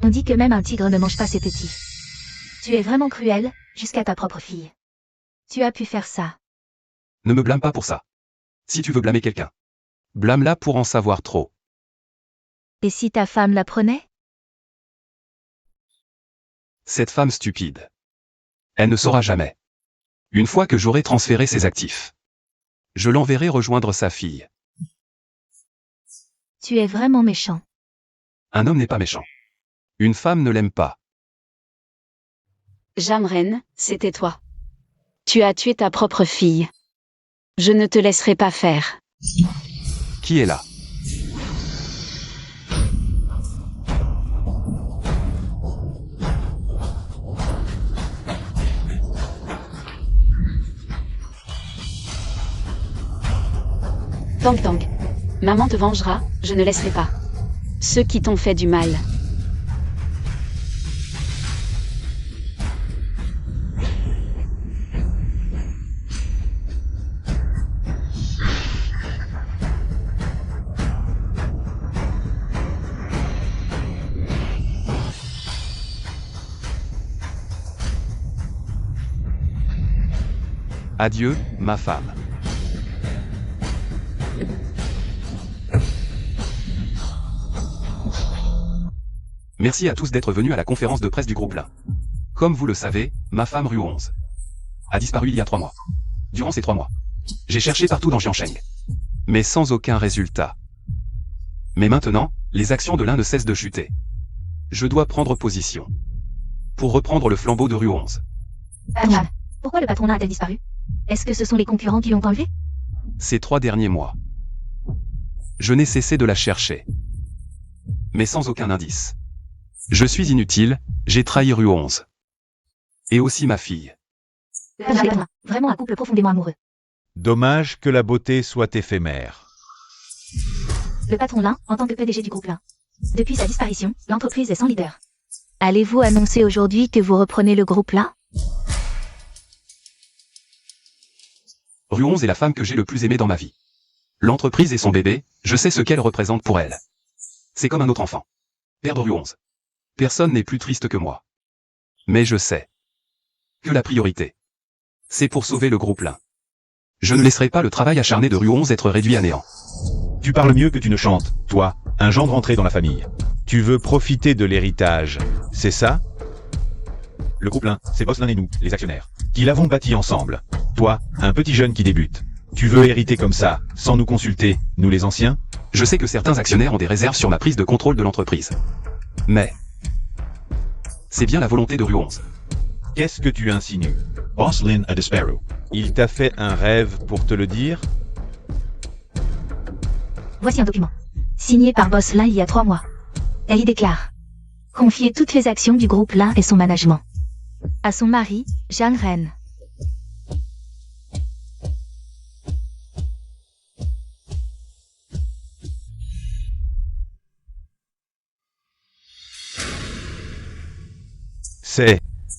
On dit que même un tigre ne mange pas ses petits. Tu es vraiment cruel, jusqu'à ta propre fille. Tu as pu faire ça. Ne me blâme pas pour ça. Si tu veux blâmer quelqu'un, blâme-la pour en savoir trop. Et si ta femme l'apprenait? Cette femme stupide. Elle ne saura jamais. Une fois que j'aurai transféré ses actifs, je l'enverrai rejoindre sa fille. Tu es vraiment méchant. Un homme n'est pas méchant. Une femme ne l'aime pas. Jamren, c'était toi. Tu as tué ta propre fille. Je ne te laisserai pas faire. Qui est là? Tang Tang. Maman te vengera, je ne laisserai pas. Ceux qui t'ont fait du mal. Adieu, ma femme. Merci à tous d'être venus à la conférence de presse du groupe Lin. Comme vous le savez, ma femme Rue 11 a disparu il y a 3 mois. Durant ces 3 mois, j'ai cherché partout dans Jiangsheng, mais sans aucun résultat. Mais maintenant, les actions de Lin ne cessent de chuter. Je dois prendre position pour reprendre le flambeau de Rue 11. Pourquoi le patron Lin a-t-il disparu? Est-ce que ce sont les concurrents qui l'ont enlevé? Ces 3 derniers mois, je n'ai cessé de la chercher, mais sans aucun indice. Je suis inutile, j'ai trahi Rue 11. Et aussi ma fille. Vraiment un couple profondément amoureux. Dommage que la beauté soit éphémère. Le patron Lin, en tant que PDG du groupe Lin. Depuis sa disparition, l'entreprise est sans leader. Allez-vous annoncer aujourd'hui que vous reprenez le groupe Lin? Rue 11 est la femme que j'ai le plus aimée dans ma vie. L'entreprise et son bébé, je sais ce qu'elle représente pour elle. C'est comme un autre enfant. Perdre Rue 11. Personne n'est plus triste que moi. Mais je sais que la priorité, c'est pour sauver le groupe Lin. Je ne laisserai pas le travail acharné de Rue 11 être réduit à néant. Tu parles mieux que tu ne chantes, toi, un gendre rentré dans la famille. Tu veux profiter de l'héritage, c'est ça? Le groupe Lin, c'est Boss Lin et nous, les actionnaires, qui l'avons bâti ensemble. Toi, un petit jeune qui débute. Tu veux hériter comme ça, sans nous consulter, nous les anciens? Je sais que certains actionnaires ont des réserves sur ma prise de contrôle de l'entreprise. Mais c'est bien la volonté de Rue 11. Qu'est-ce que tu insinues? Boss Lin a disparu. Il t'a fait un rêve pour te le dire? Voici un document. Signé par Boss Lin il y a 3 mois. Elle y déclare confier toutes les actions du groupe Lin et son management à son mari, Jeanne Ren.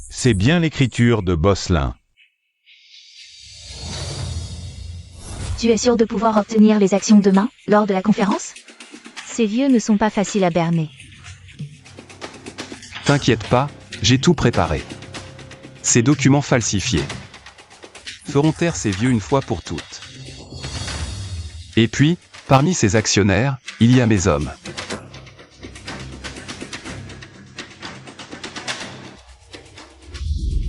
C'est bien l'écriture de Boss Lin. Tu es sûr de pouvoir obtenir les actions demain, lors de la conférence? Ces vieux ne sont pas faciles à berner. T'inquiète pas, j'ai tout préparé. Ces documents falsifiés feront taire ces vieux une fois pour toutes. Et puis, parmi ces actionnaires, il y a mes hommes.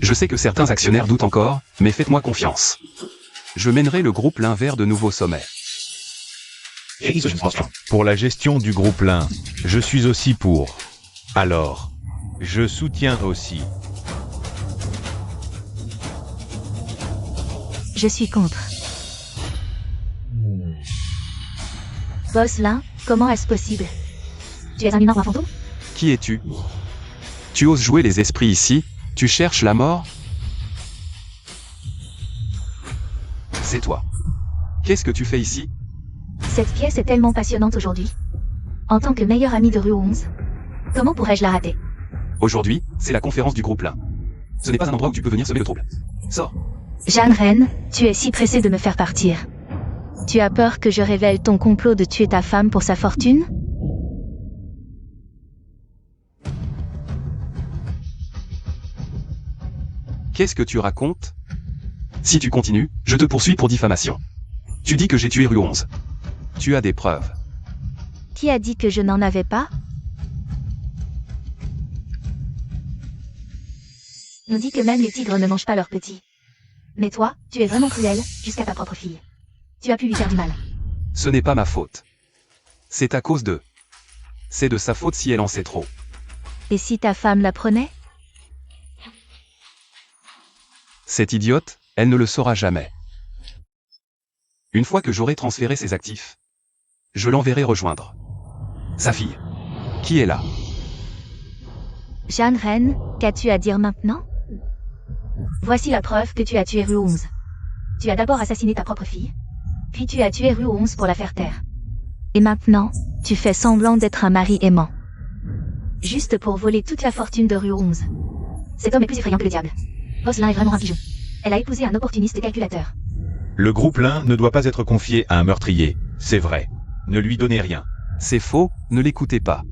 Je sais que certains actionnaires doutent encore, mais faites-moi confiance. Je mènerai le groupe Lin vers de nouveaux sommets. Pour la gestion du groupe Lin, je suis aussi pour. Alors, je soutiens aussi. Je suis contre. Boss Lin, comment est-ce possible? Tu es un humain ou un fantôme? Qui es-tu? Tu oses jouer les esprits ici? Tu cherches la mort? C'est toi. Qu'est-ce que tu fais ici? Cette pièce est tellement passionnante aujourd'hui. En tant que meilleur ami de Rue 11, comment pourrais-je la rater? Aujourd'hui, c'est la conférence du groupe Lin. Ce n'est pas un endroit où tu peux venir semer le trouble. Sors. Jeanne Ren, tu es si pressée de me faire partir. Tu as peur que je révèle ton complot de tuer ta femme pour sa fortune? Qu'est-ce que tu racontes? Si tu continues, je te poursuis pour diffamation. Tu dis que j'ai tué Rue 11. Tu as des preuves. Qui a dit que je n'en avais pas? On dit que même les tigres ne mangent pas leurs petits. Mais toi, tu es vraiment cruel, jusqu'à ta propre fille. Tu as pu lui faire du mal. Ce n'est pas ma faute. C'est à cause de... C'est de sa faute si elle en sait trop. Et si ta femme l'apprenait? Cette idiote, elle ne le saura jamais. Une fois que j'aurai transféré ses actifs, je l'enverrai rejoindre sa fille, qui est là. Jeanne Reine, qu'as-tu à dire maintenant? Voici la preuve que tu as tué Rue 11. Tu as d'abord assassiné ta propre fille, puis tu as tué Rue 11 pour la faire taire. Et maintenant, tu fais semblant d'être un mari aimant. Juste pour voler toute la fortune de Rue 11. Cet homme est plus effrayant que le diable. Roselyne est vraiment un pigeon. Elle a épousé un opportuniste calculateur. Le groupe Lin ne doit pas être confié à un meurtrier, c'est vrai. Ne lui donnez rien. C'est faux, ne l'écoutez pas.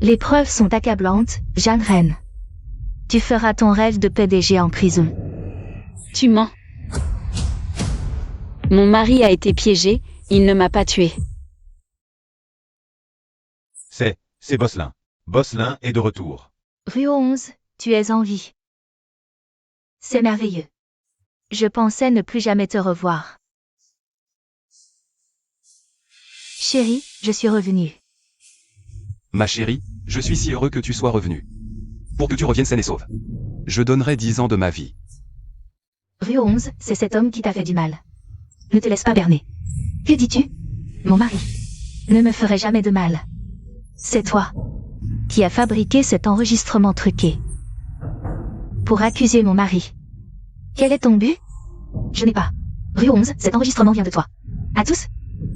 Les preuves sont accablantes, Jeanne Reine. Tu feras ton rêve de PDG en prison. Tu mens. Mon mari a été piégé, il ne m'a pas tué. C'est Bosselin. Bosselin est de retour. Rue 11, tu es en vie. C'est merveilleux. Je pensais ne plus jamais te revoir. Chérie, je suis revenue. Ma chérie, je suis si heureux que tu sois revenue. Pour que tu reviennes saine et sauve. Je donnerai 10 ans de ma vie. Rue 11, c'est cet homme qui t'a fait du mal. Ne te laisse pas berner. Que dis-tu? Mon mari ne me ferait jamais de mal. C'est toi qui as fabriqué cet enregistrement truqué pour accuser mon mari. Quel est ton but? Je n'ai pas. Rue 11, cet enregistrement vient de toi. À tous?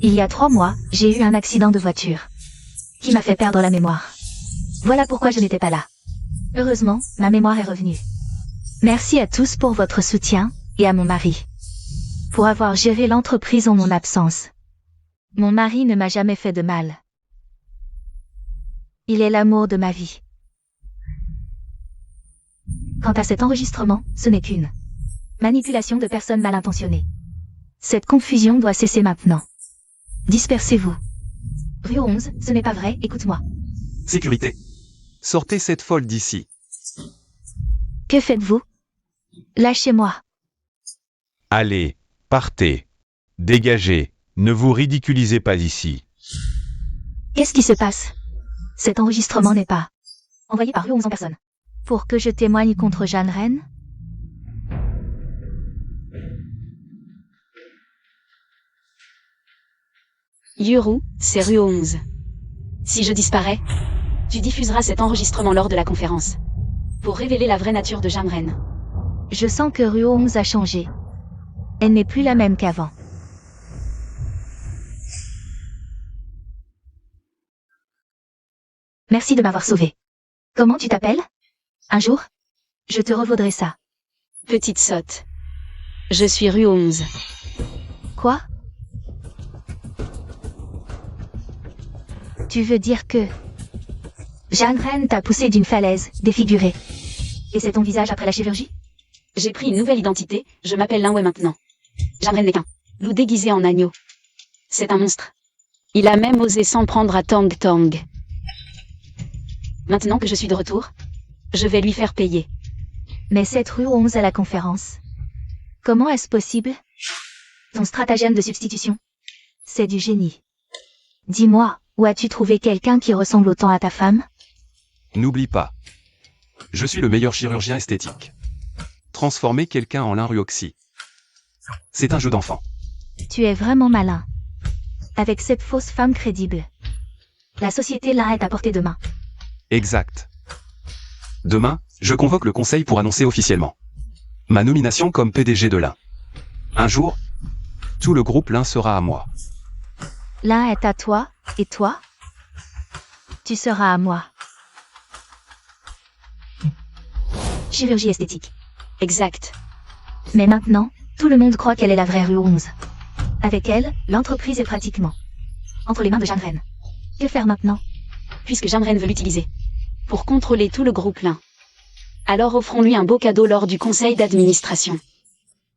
Il y a 3 mois, j'ai eu un accident de voiture qui m'a fait perdre la mémoire. Voilà pourquoi je n'étais pas là. Heureusement, ma mémoire est revenue. Merci à tous pour votre soutien, et à mon mari, pour avoir géré l'entreprise en mon absence. Mon mari ne m'a jamais fait de mal. Il est l'amour de ma vie. Quant à cet enregistrement, ce n'est qu'une manipulation de personnes mal intentionnées. Cette confusion doit cesser maintenant. Dispersez-vous. Rue 11, ce n'est pas vrai, écoute-moi. Sécurité. Sortez cette folle d'ici. Que faites-vous? Lâchez-moi. Allez, partez. Dégagez. Ne vous ridiculisez pas ici. Qu'est-ce qui se passe? Cet enregistrement n'est pas envoyé par Rue 11 en personne. Pour que je témoigne contre Jeanne Reine? Yuru, c'est Rue 11. Si je disparais, tu diffuseras cet enregistrement lors de la conférence. Pour révéler la vraie nature de Jeanne Reine. Je sens que Rue 11 a changé. Elle n'est plus la même qu'avant. Merci de m'avoir sauvé. Comment tu t'appelles? Un jour, je te revaudrai ça. Petite sotte. Je suis Rue 11. Quoi? Tu veux dire que Jeanne Reine t'a poussé d'une falaise, défigurée. Et c'est ton visage après la chirurgie? J'ai pris une nouvelle identité, je m'appelle Linway maintenant. Jeanne Reine n'est qu'un loup déguisé en agneau. C'est un monstre. Il a même osé s'en prendre à Tang Tang. Maintenant que je suis de retour, je vais lui faire payer. Mais cette Rue 11 à la conférence. Comment est-ce possible? Ton stratagème de substitution. C'est du génie. Dis-moi, où as-tu trouvé quelqu'un qui ressemble autant à ta femme? N'oublie pas. Je suis le meilleur chirurgien esthétique. Transformer quelqu'un en Lin-Ruoxi. C'est un jeu d'enfant. Tu es vraiment malin. Avec cette fausse femme crédible. La société là est à portée de main. Exact. Demain, je convoque le conseil pour annoncer officiellement ma nomination comme PDG de Lin. Un jour, tout le groupe Lin sera à moi. L'un est à toi, et toi? Tu seras à moi. Chirurgie esthétique. Exact. Mais maintenant, tout le monde croit qu'elle est la vraie Rue 11. Avec elle, l'entreprise est pratiquement entre les mains de Jeanne Reine. Que faire maintenant? Puisque Jeanne Reine veut l'utiliser pour contrôler tout le groupe Lin. Alors offrons-lui un beau cadeau lors du conseil d'administration.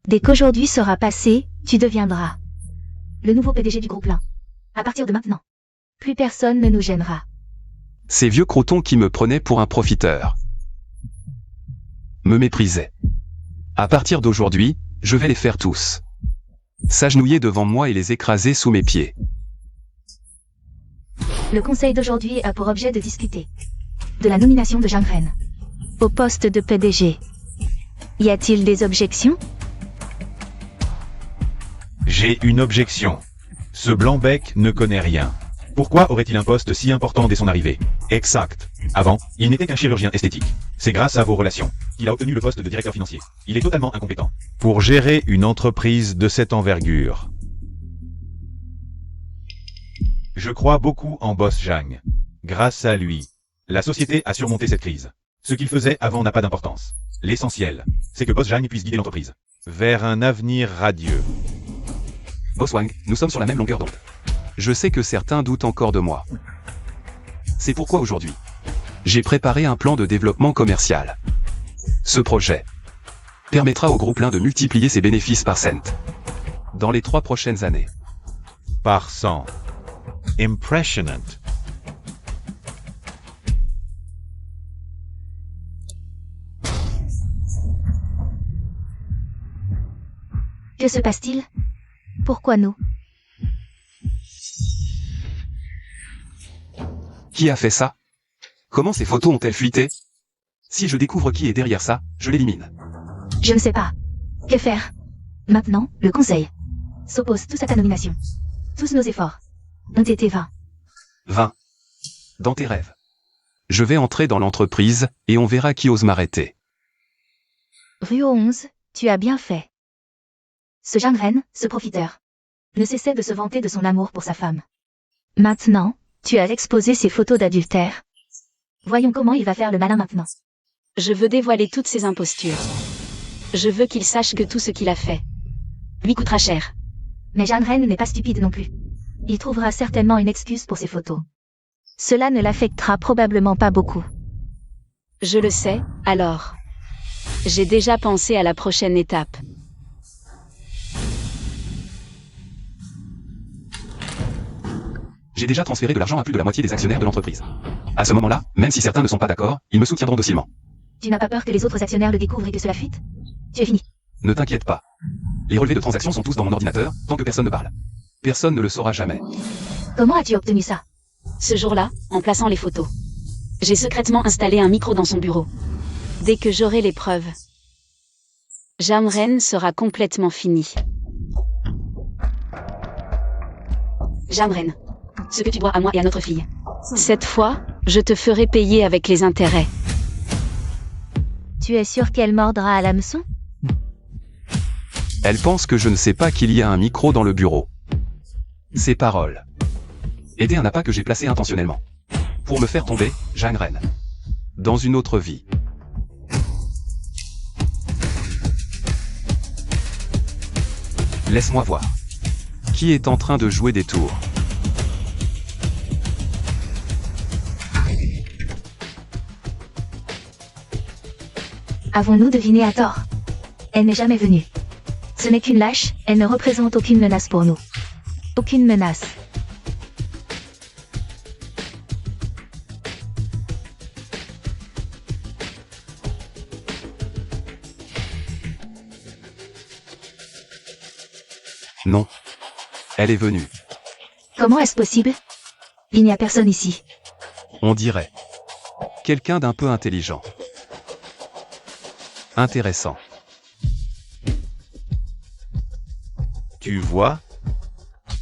Dès qu'aujourd'hui sera passé, tu deviendras le nouveau PDG du groupe Lin. À partir de maintenant, plus personne ne nous gênera. Ces vieux crotons qui me prenaient pour un profiteur me méprisaient. À partir d'aujourd'hui, je vais les faire tous s'agenouiller devant moi et les écraser sous mes pieds. Le conseil d'aujourd'hui a pour objet de discuter de la nomination de Zhang Ren au poste de PDG. Y a-t-il des objections? J'ai une objection. Ce blanc-bec ne connaît rien. Pourquoi aurait-il un poste si important dès son arrivée? Exact. Avant, il n'était qu'un chirurgien esthétique. C'est grâce à vos relations qu'il a obtenu le poste de directeur financier. Il est totalement incompétent pour gérer une entreprise de cette envergure. Je crois beaucoup en Boss Zhang. Grâce à lui, la société a surmonté cette crise. Ce qu'il faisait avant n'a pas d'importance. L'essentiel, c'est que Boss Zhang puisse guider l'entreprise vers un avenir radieux. Boss Wang, nous sommes sur la même longueur d'onde. Je sais que certains doutent encore de moi. C'est pourquoi aujourd'hui, j'ai préparé un plan de développement commercial. Ce projet permettra au groupe Lin de multiplier ses bénéfices par cent dans les 3 prochaines années. Par 100. Impressionnant. Que se passe-t-il? Pourquoi nous? Qui a fait ça? Comment ces photos ont-elles fuité? Si je découvre qui est derrière ça, je l'élimine. Je ne sais pas. Que faire? Maintenant, le conseil s'oppose tous à ta nomination. Tous nos efforts ont été vains. 20. Dans tes rêves. Je vais entrer dans l'entreprise, et on verra qui ose m'arrêter. Rue 11, tu as bien fait. Ce Zhang Ren, ce profiteur, ne cessait de se vanter de son amour pour sa femme. Maintenant, tu as exposé ses photos d'adultère. Voyons comment il va faire le malin maintenant. Je veux dévoiler toutes ses impostures. Je veux qu'il sache que tout ce qu'il a fait lui coûtera cher. Mais Zhang Ren n'est pas stupide non plus. Il trouvera certainement une excuse pour ses photos. Cela ne l'affectera probablement pas beaucoup. Je le sais, alors. J'ai déjà pensé à la prochaine étape. J'ai déjà transféré de l'argent à plus de la moitié des actionnaires de l'entreprise. À ce moment-là, même si certains ne sont pas d'accord, ils me soutiendront docilement. Tu n'as pas peur que les autres actionnaires le découvrent et que cela fuite? Tu es fini. Ne t'inquiète pas. Les relevés de transactions sont tous dans mon ordinateur, tant que personne ne parle. Personne ne le saura jamais. Comment as-tu obtenu ça? Ce jour-là, en plaçant les photos, j'ai secrètement installé un micro dans son bureau. Dès que j'aurai les preuves, Zhang Ren sera complètement fini. Zhang Ren, ce que tu dois à moi et à notre fille. Cette fois, je te ferai payer avec les intérêts. Tu es sûr qu'elle mordra à l'hameçon? Elle pense que je ne sais pas qu'il y a un micro dans le bureau. Ces paroles étaient un appât que j'ai placé intentionnellement. Pour me faire tomber, Zhang Ren. Dans une autre vie. Laisse-moi voir. Qui est en train de jouer des tours? Avons-nous deviné à tort? Elle n'est jamais venue. Ce n'est qu'une lâche, elle ne représente aucune menace pour nous. Aucune menace. Non. Elle est venue. Comment est-ce possible? Il n'y a personne ici. On dirait. Quelqu'un d'un peu intelligent. Intéressant. Tu vois?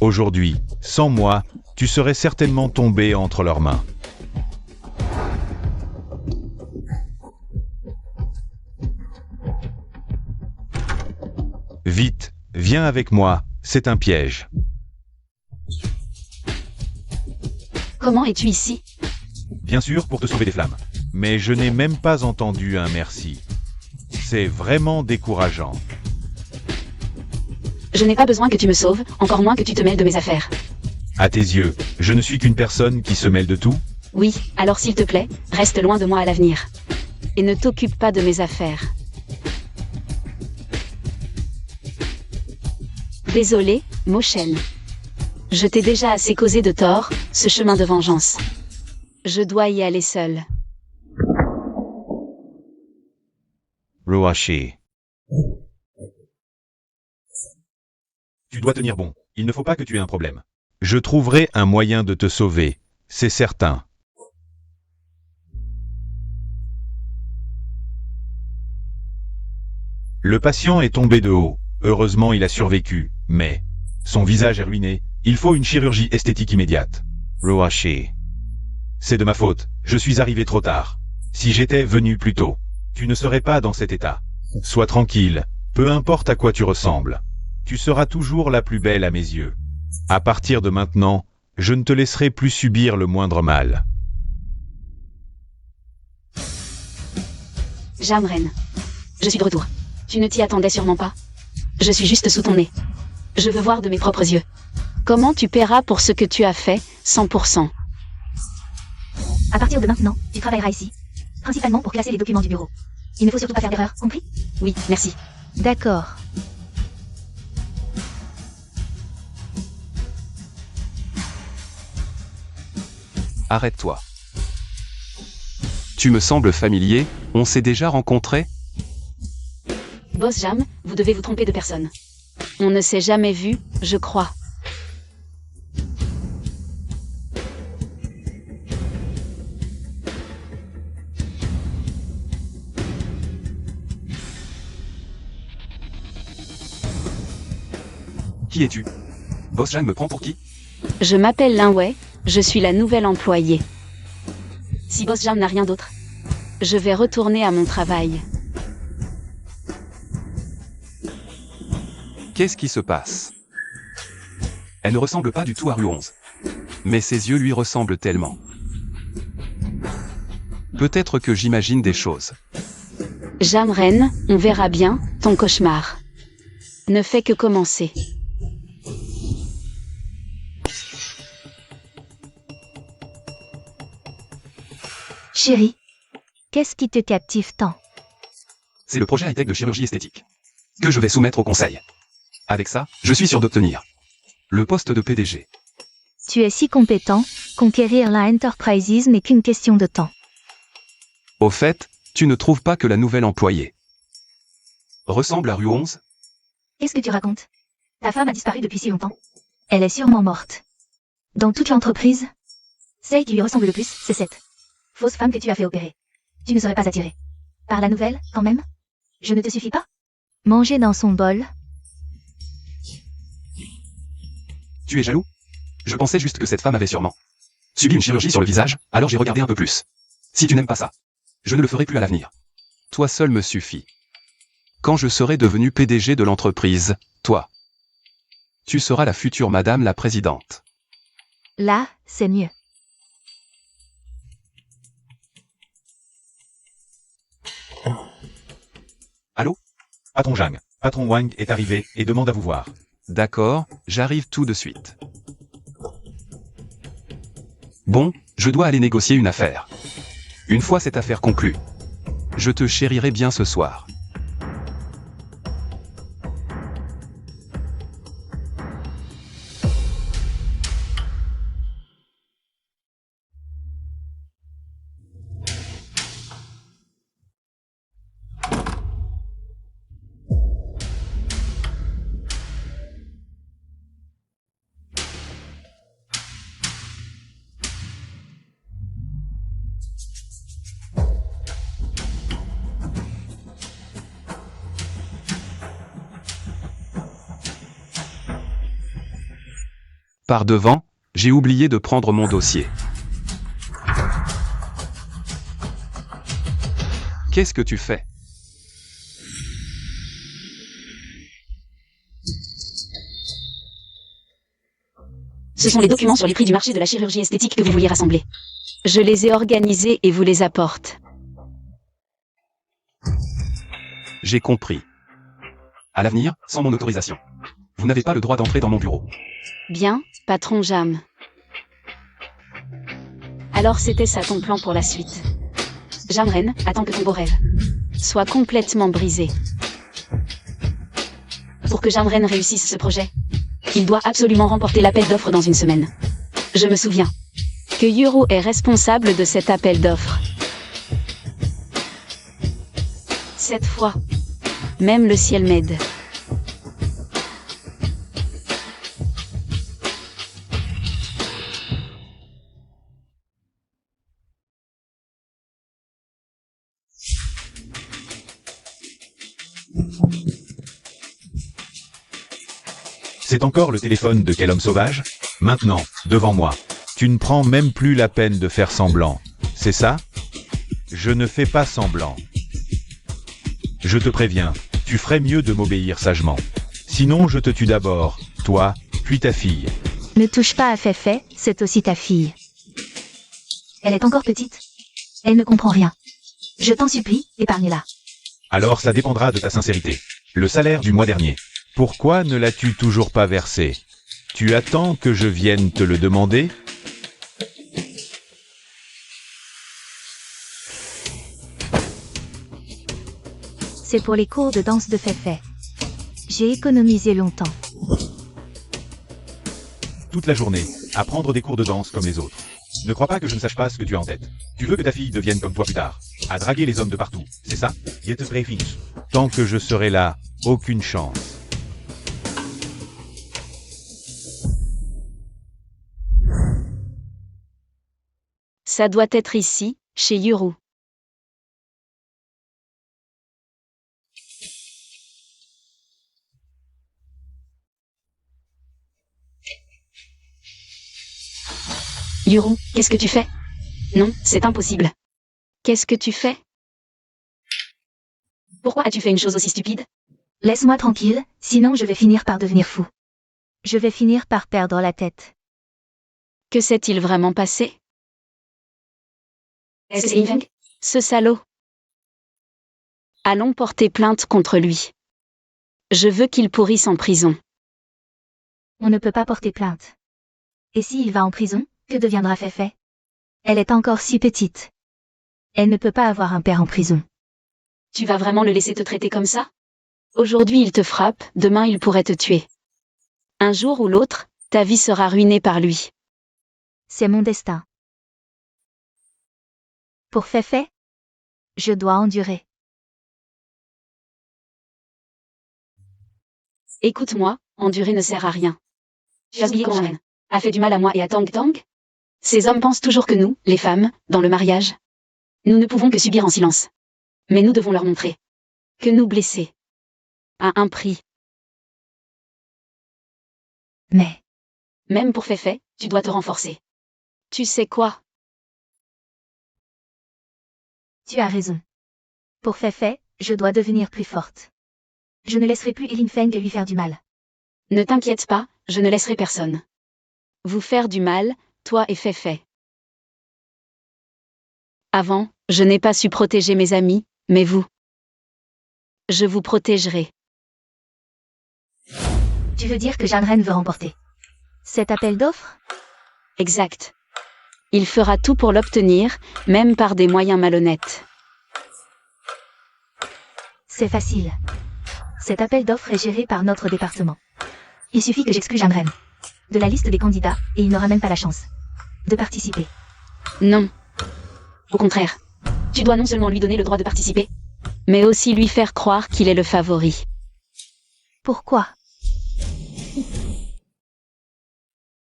Aujourd'hui, sans moi, tu serais certainement tombé entre leurs mains. Vite, viens avec moi, c'est un piège. Comment es-tu ici? Bien sûr, pour te sauver des flammes. Mais je n'ai même pas entendu un merci. C'est vraiment décourageant. Je n'ai pas besoin que tu me sauves, encore moins que tu te mêles de mes affaires. À tes yeux, je ne suis qu'une personne qui se mêle de tout? Oui, alors s'il te plaît, reste loin de moi à l'avenir. et ne t'occupe pas de mes affaires. Désolé, Mochen. Je t'ai déjà assez causé de tort, ce chemin de vengeance. Je dois y aller seul. Roashi. Tu dois tenir bon. Il ne faut pas que tu aies un problème. Je trouverai un moyen de te sauver, c'est certain. Le patient est tombé de haut. Heureusement, il a survécu, mais son visage est ruiné. Il faut une chirurgie esthétique immédiate. Roashi. C'est de ma faute. Je suis arrivé trop tard. Si j'étais venu plus tôt, tu ne serais pas dans cet état. Sois tranquille. Peu importe à quoi tu ressembles. Tu seras toujours la plus belle à mes yeux. À partir de maintenant, je ne te laisserai plus subir le moindre mal. Jamren. Je suis de retour. Tu ne t'y attendais sûrement pas. Je suis juste sous ton nez. Je veux voir de mes propres yeux. Comment tu paieras pour ce que tu as fait, 100%. À partir de maintenant, tu travailleras ici. Principalement pour classer les documents du bureau. Il ne faut surtout pas faire d'erreur, compris? Oui, merci. D'accord. Arrête-toi. Tu me sembles familier, on s'est déjà rencontrés? Boss Jam, vous devez vous tromper de personne. On ne s'est jamais vu, je crois. Qui es-tu? Boss Jam me prend pour qui? Je m'appelle Linway, je suis la nouvelle employée. Si Boss Jam n'a rien d'autre, je vais retourner à mon travail. Qu'est-ce qui se passe? Elle ne ressemble pas du tout à Rue 11. Mais ses yeux lui ressemblent tellement. Peut-être que j'imagine des choses. Jamren, on verra bien, ton cauchemar ne fait que commencer. Chérie, qu'est-ce qui te captive tant? C'est le projet high-tech de chirurgie esthétique que je vais soumettre au conseil. Avec ça, je suis sûr d'obtenir le poste de PDG. Tu es si compétent, conquérir la Enterprises n'est qu'une question de temps. Au fait, tu ne trouves pas que la nouvelle employée ressemble à Rue 11? Qu'est-ce que tu racontes? Ta femme a disparu depuis si longtemps. Elle est sûrement morte. Dans toute l'entreprise, celle qui lui ressemble le plus, c'est cette fausse femme que tu as fait opérer. Tu ne serais pas attiré par la nouvelle, quand même? Je ne te suffis pas? Manger dans son bol. Tu es jaloux? Je pensais juste que cette femme avait sûrement subi une chirurgie sur le visage, alors j'ai regardé un peu plus. Si tu n'aimes pas ça, je ne le ferai plus à l'avenir. Toi seul me suffit. Quand je serai devenu PDG de l'entreprise, toi, tu seras la future madame la présidente. Là, c'est mieux. Allô? Patron Zhang, patron Wang est arrivé et demande à vous voir. D'accord, j'arrive tout de suite. Bon, je dois aller négocier une affaire. Une fois cette affaire conclue, je te chérirai bien ce soir. Par devant, j'ai oublié de prendre mon dossier. Qu'est-ce que tu fais? Ce sont les documents sur les prix du marché de la chirurgie esthétique que vous vouliez rassembler. Je les ai organisés et vous les apporte. J'ai compris. À l'avenir, sans mon autorisation, vous n'avez pas le droit d'entrer dans mon bureau. Bien, patron Jam. Alors c'était ça ton plan pour la suite. Jamren, attends que ton beau rêve soit complètement brisé. Pour que Jamren réussisse ce projet, il doit absolument remporter l'appel d'offres dans une semaine. Je me souviens que Yuru est responsable de cet appel d'offres. Cette fois, même le ciel m'aide. C'est encore le téléphone de quel homme sauvage? Maintenant, devant moi. Tu ne prends même plus la peine de faire semblant. C'est ça? Je ne fais pas semblant. Je te préviens, tu ferais mieux de m'obéir sagement. Sinon je te tue d'abord, toi, puis ta fille. Ne touche pas à Feifei, c'est aussi ta fille. Elle est encore petite. Elle ne comprend rien. Je t'en supplie, épargne-la. Alors ça dépendra de ta sincérité. Le salaire du mois dernier. Pourquoi ne l'as-tu toujours pas versé? Tu attends que je vienne te le demander? C'est pour les cours de danse de Feifei. J'ai économisé longtemps. Toute la journée, à prendre des cours de danse comme les autres. Ne crois pas que je ne sache pas ce que tu as en tête. Tu veux que ta fille devienne comme toi plus tard. À draguer les hommes de partout, c'est ça? Tant que je serai là, aucune chance. Ça doit être ici, chez Yuru. Yuru, qu'est-ce que tu fais? Non, c'est impossible. Qu'est-ce que tu fais? Pourquoi as-tu fait une chose aussi stupide? Laisse-moi tranquille, sinon je vais finir par devenir fou. Je vais finir par perdre la tête. Que s'est-il vraiment passé? Est-ce que c'est Infeng? Ce salaud. Allons porter plainte contre lui. Je veux qu'il pourrisse en prison. On ne peut pas porter plainte. Et s'il va en prison, que deviendra Feifei? Elle est encore si petite. Elle ne peut pas avoir un père en prison. Tu vas vraiment le laisser te traiter comme ça? Aujourd'hui il te frappe, demain il pourrait te tuer. Un jour ou l'autre, ta vie sera ruinée par lui. C'est mon destin. Pour Feifei, je dois endurer. Écoute-moi, endurer ne sert à rien. Tu as oublié comment Jamren a fait du mal à moi et à Tang Tang? Ces hommes pensent toujours que nous, les femmes, dans le mariage, nous ne pouvons que subir en silence. Mais nous devons leur montrer que nous blesser à un prix. Mais, même pour Feifei, tu dois te renforcer. Tu sais quoi? tu as raison. Pour Feifei, je dois devenir plus forte. Je ne laisserai plus Infeng lui faire du mal. Ne t'inquiète pas, je ne laisserai personne vous faire du mal, toi et Feifei. Avant, je n'ai pas su protéger mes amis, mais vous, je vous protégerai. Tu veux dire que Jamren veut remporter cet appel d'offres? Exact. Il fera tout pour l'obtenir, même par des moyens malhonnêtes. C'est facile. Cet appel d'offres est géré par notre département. Il suffit que j'exclue Jamren de la liste des candidats, et il n'aura même pas la chance de participer. Non. Au contraire. Tu dois non seulement lui donner le droit de participer, mais aussi lui faire croire qu'il est le favori. Pourquoi?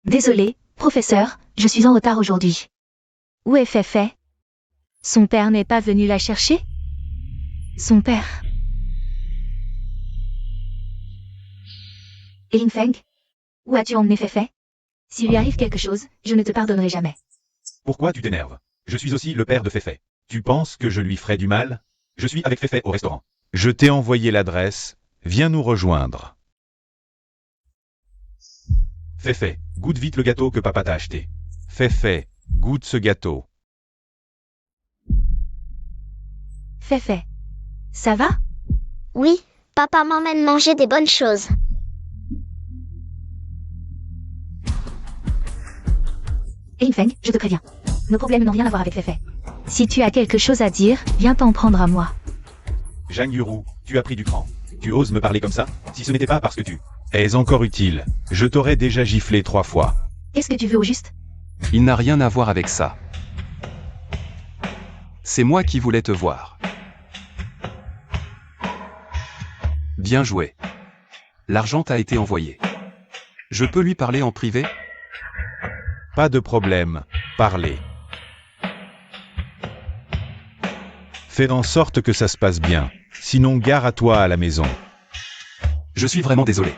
Désolé, professeur, je suis en retard aujourd'hui. Où est Feifei? Son père n'est pas venu la chercher? Son père. Et Infeng? Où as-tu emmené Feifei? S'il lui arrive quelque chose, je ne te pardonnerai jamais. Pourquoi tu t'énerves? Je suis aussi le père de Feifei. Tu penses que je lui ferai du mal? Je suis avec Feifei au restaurant. Je t'ai envoyé l'adresse, viens nous rejoindre. Feifei, goûte vite le gâteau que papa t'a acheté. Feifei, goûte ce gâteau. Feifei. Ça va? Oui, papa m'emmène manger des bonnes choses. Et Infeng, je te préviens. Nos problèmes n'ont rien à voir avec Feifei. Si tu as quelque chose à dire, viens t'en prendre à moi. Zhang Yuru, tu as pris du cran. Tu oses me parler comme ça? Si ce n'était pas parce que tu es encore utile, je t'aurais déjà giflé 3 fois. Qu'est-ce que tu veux au juste? Il n'a rien à voir avec ça. C'est moi qui voulais te voir. Bien joué. L'argent t'a été envoyé. Je peux lui parler en privé? Pas de problème, parlez. Fais en sorte que ça se passe bien, sinon gare à toi à la maison. Je suis vraiment désolé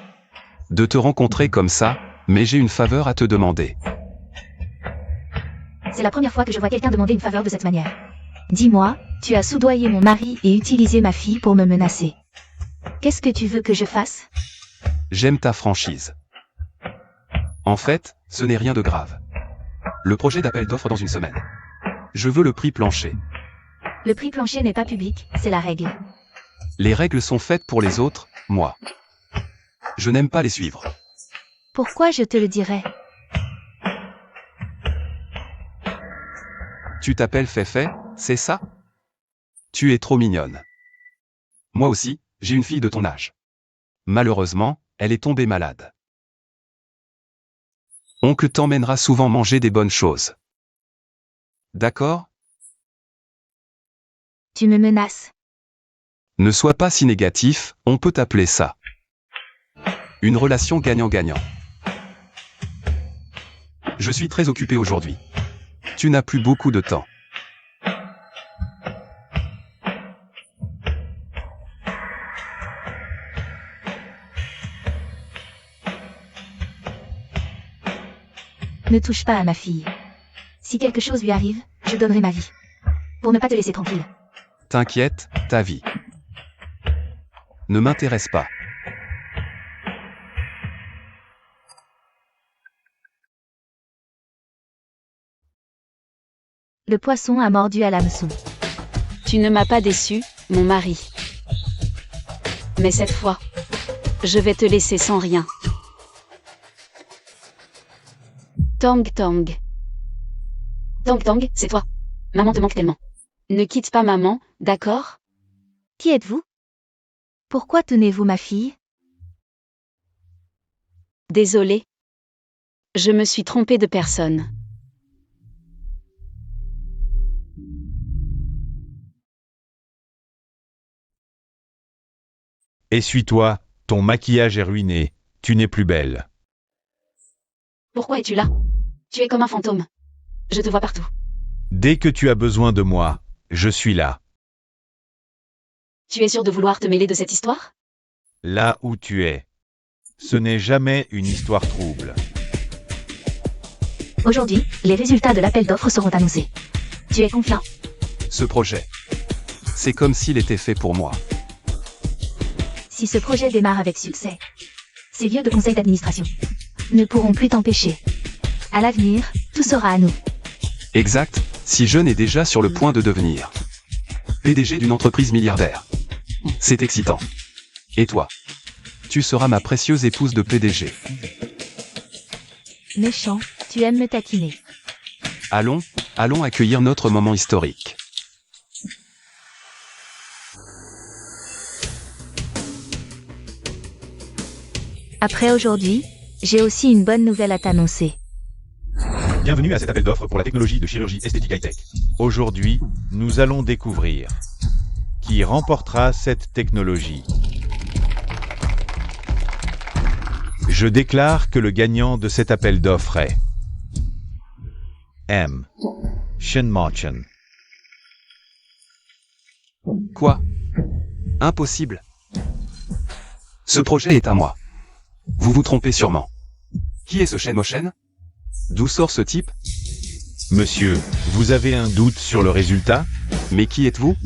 de te rencontrer comme ça, mais j'ai une faveur à te demander. C'est la première fois que je vois quelqu'un demander une faveur de cette manière. Dis-moi, tu as soudoyé mon mari et utilisé ma fille pour me menacer. Qu'est-ce que tu veux que je fasse? J'aime ta franchise. En fait, ce n'est rien de grave. Le projet d'appel d'offres dans une semaine. Je veux le prix plancher. Le prix plancher n'est pas public, c'est la règle. Les règles sont faites pour les autres, moi. Je n'aime pas les suivre. Pourquoi je te le dirais? Tu t'appelles Féfé, c'est ça? Tu es trop mignonne. Moi aussi, j'ai une fille de ton âge. Malheureusement, elle est tombée malade. Oncle t'emmènera souvent manger des bonnes choses. D'accord? Tu me menaces. Ne sois pas si négatif, on peut appeler ça une relation gagnant-gagnant. Je suis très occupé aujourd'hui. Tu n'as plus beaucoup de temps. Ne touche pas à ma fille. Si quelque chose lui arrive, je donnerai ma vie. Pour ne pas te laisser tranquille. T'inquiète, ta vie ne m'intéresse pas. Le poisson a mordu à l'hameçon. Tu ne m'as pas déçu, mon mari. Mais cette fois, je vais te laisser sans rien. Tang Tang. Tang Tang, c'est toi. Maman te manque tellement. Ne quitte pas maman, d'accord? Qui êtes-vous? Pourquoi tenez-vous ma fille? Désolée. Je me suis trompée de personne. Essuie-toi, ton maquillage est ruiné, tu n'es plus belle. Pourquoi es-tu là? Tu es comme un fantôme. Je te vois partout. Dès que tu as besoin de moi, je suis là. Tu es sûr de vouloir te mêler de cette histoire? Là où tu es. Ce n'est jamais une histoire trouble. Aujourd'hui, les résultats de l'appel d'offres seront annoncés. Tu es confiant? Ce projet, c'est comme s'il était fait pour moi. Si ce projet démarre avec succès, ces vieux de conseil d'administration ne pourront plus t'empêcher. À l'avenir, tout sera à nous. Exact, si Jeune est déjà sur le point de devenir PDG d'une entreprise milliardaire. C'est excitant. Et toi? Tu seras ma précieuse épouse de PDG. Méchant, tu aimes me taquiner. Allons accueillir notre moment historique. Après aujourd'hui, j'ai aussi une bonne nouvelle à t'annoncer. Bienvenue à cet appel d'offres pour la technologie de chirurgie esthétique high-tech. Aujourd'hui, nous allons découvrir qui remportera cette technologie. Je déclare que le gagnant de cet appel d'offres est M. Shinmarchen. Quoi? Impossible. Ce projet est à moi. Vous vous trompez sûrement. Qui est ce Shenmoshen? D'où sort ce type? Monsieur, vous avez un doute sur le résultat? Mais qui êtes-vous?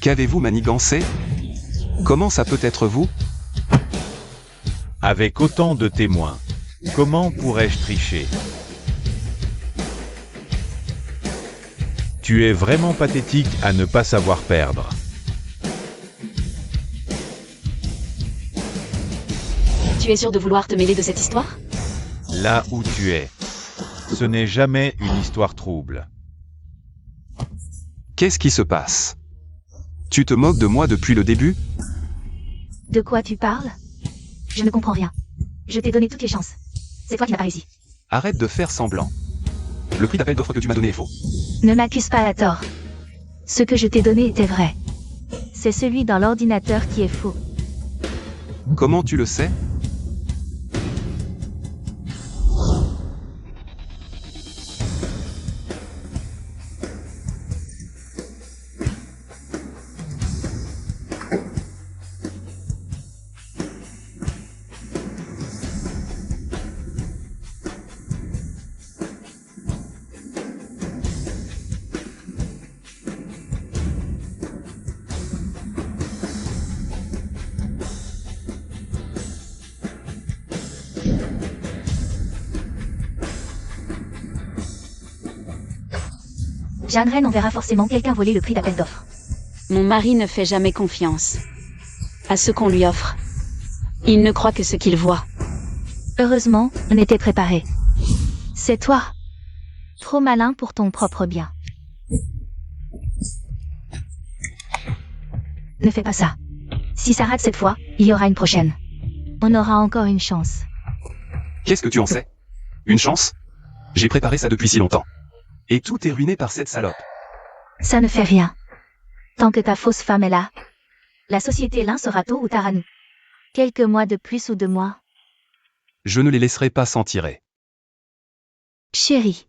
Qu'avez-vous manigancé? Comment ça peut être vous? Avec autant de témoins, comment pourrais-je tricher? Tu es vraiment pathétique à ne pas savoir perdre. Tu es sûr de vouloir te mêler de cette histoire? Là où tu es. Ce n'est jamais une histoire trouble. Qu'est-ce qui se passe? Tu te moques de moi depuis le début? De quoi tu parles? Je ne comprends rien. Je t'ai donné toutes les chances. C'est toi qui n'as pas réussi. Arrête de faire semblant. Le prix d'appel d'offres que tu m'as donné est faux. Ne m'accuse pas à tort. Ce que je t'ai donné était vrai. C'est celui dans l'ordinateur qui est faux. Comment tu le sais? Jeanne Reine enverra forcément quelqu'un voler le prix d'appel d'offres. Mon mari ne fait jamais confiance à ce qu'on lui offre. Il ne croit que ce qu'il voit. Heureusement, on était préparés. C'est toi. Trop malin pour ton propre bien. Ne fais pas ça. Si ça rate cette fois, il y aura une prochaine. On aura encore une chance. Qu'est-ce que tu en sais? Une chance? J'ai préparé ça depuis si longtemps. Et tout est ruiné par cette salope. Ça ne fait rien. Tant que ta fausse femme est là, la société l'un sera tôt ou tard à nous. Quelques mois de plus ou de moins. Je ne les laisserai pas s'en tirer. Chérie.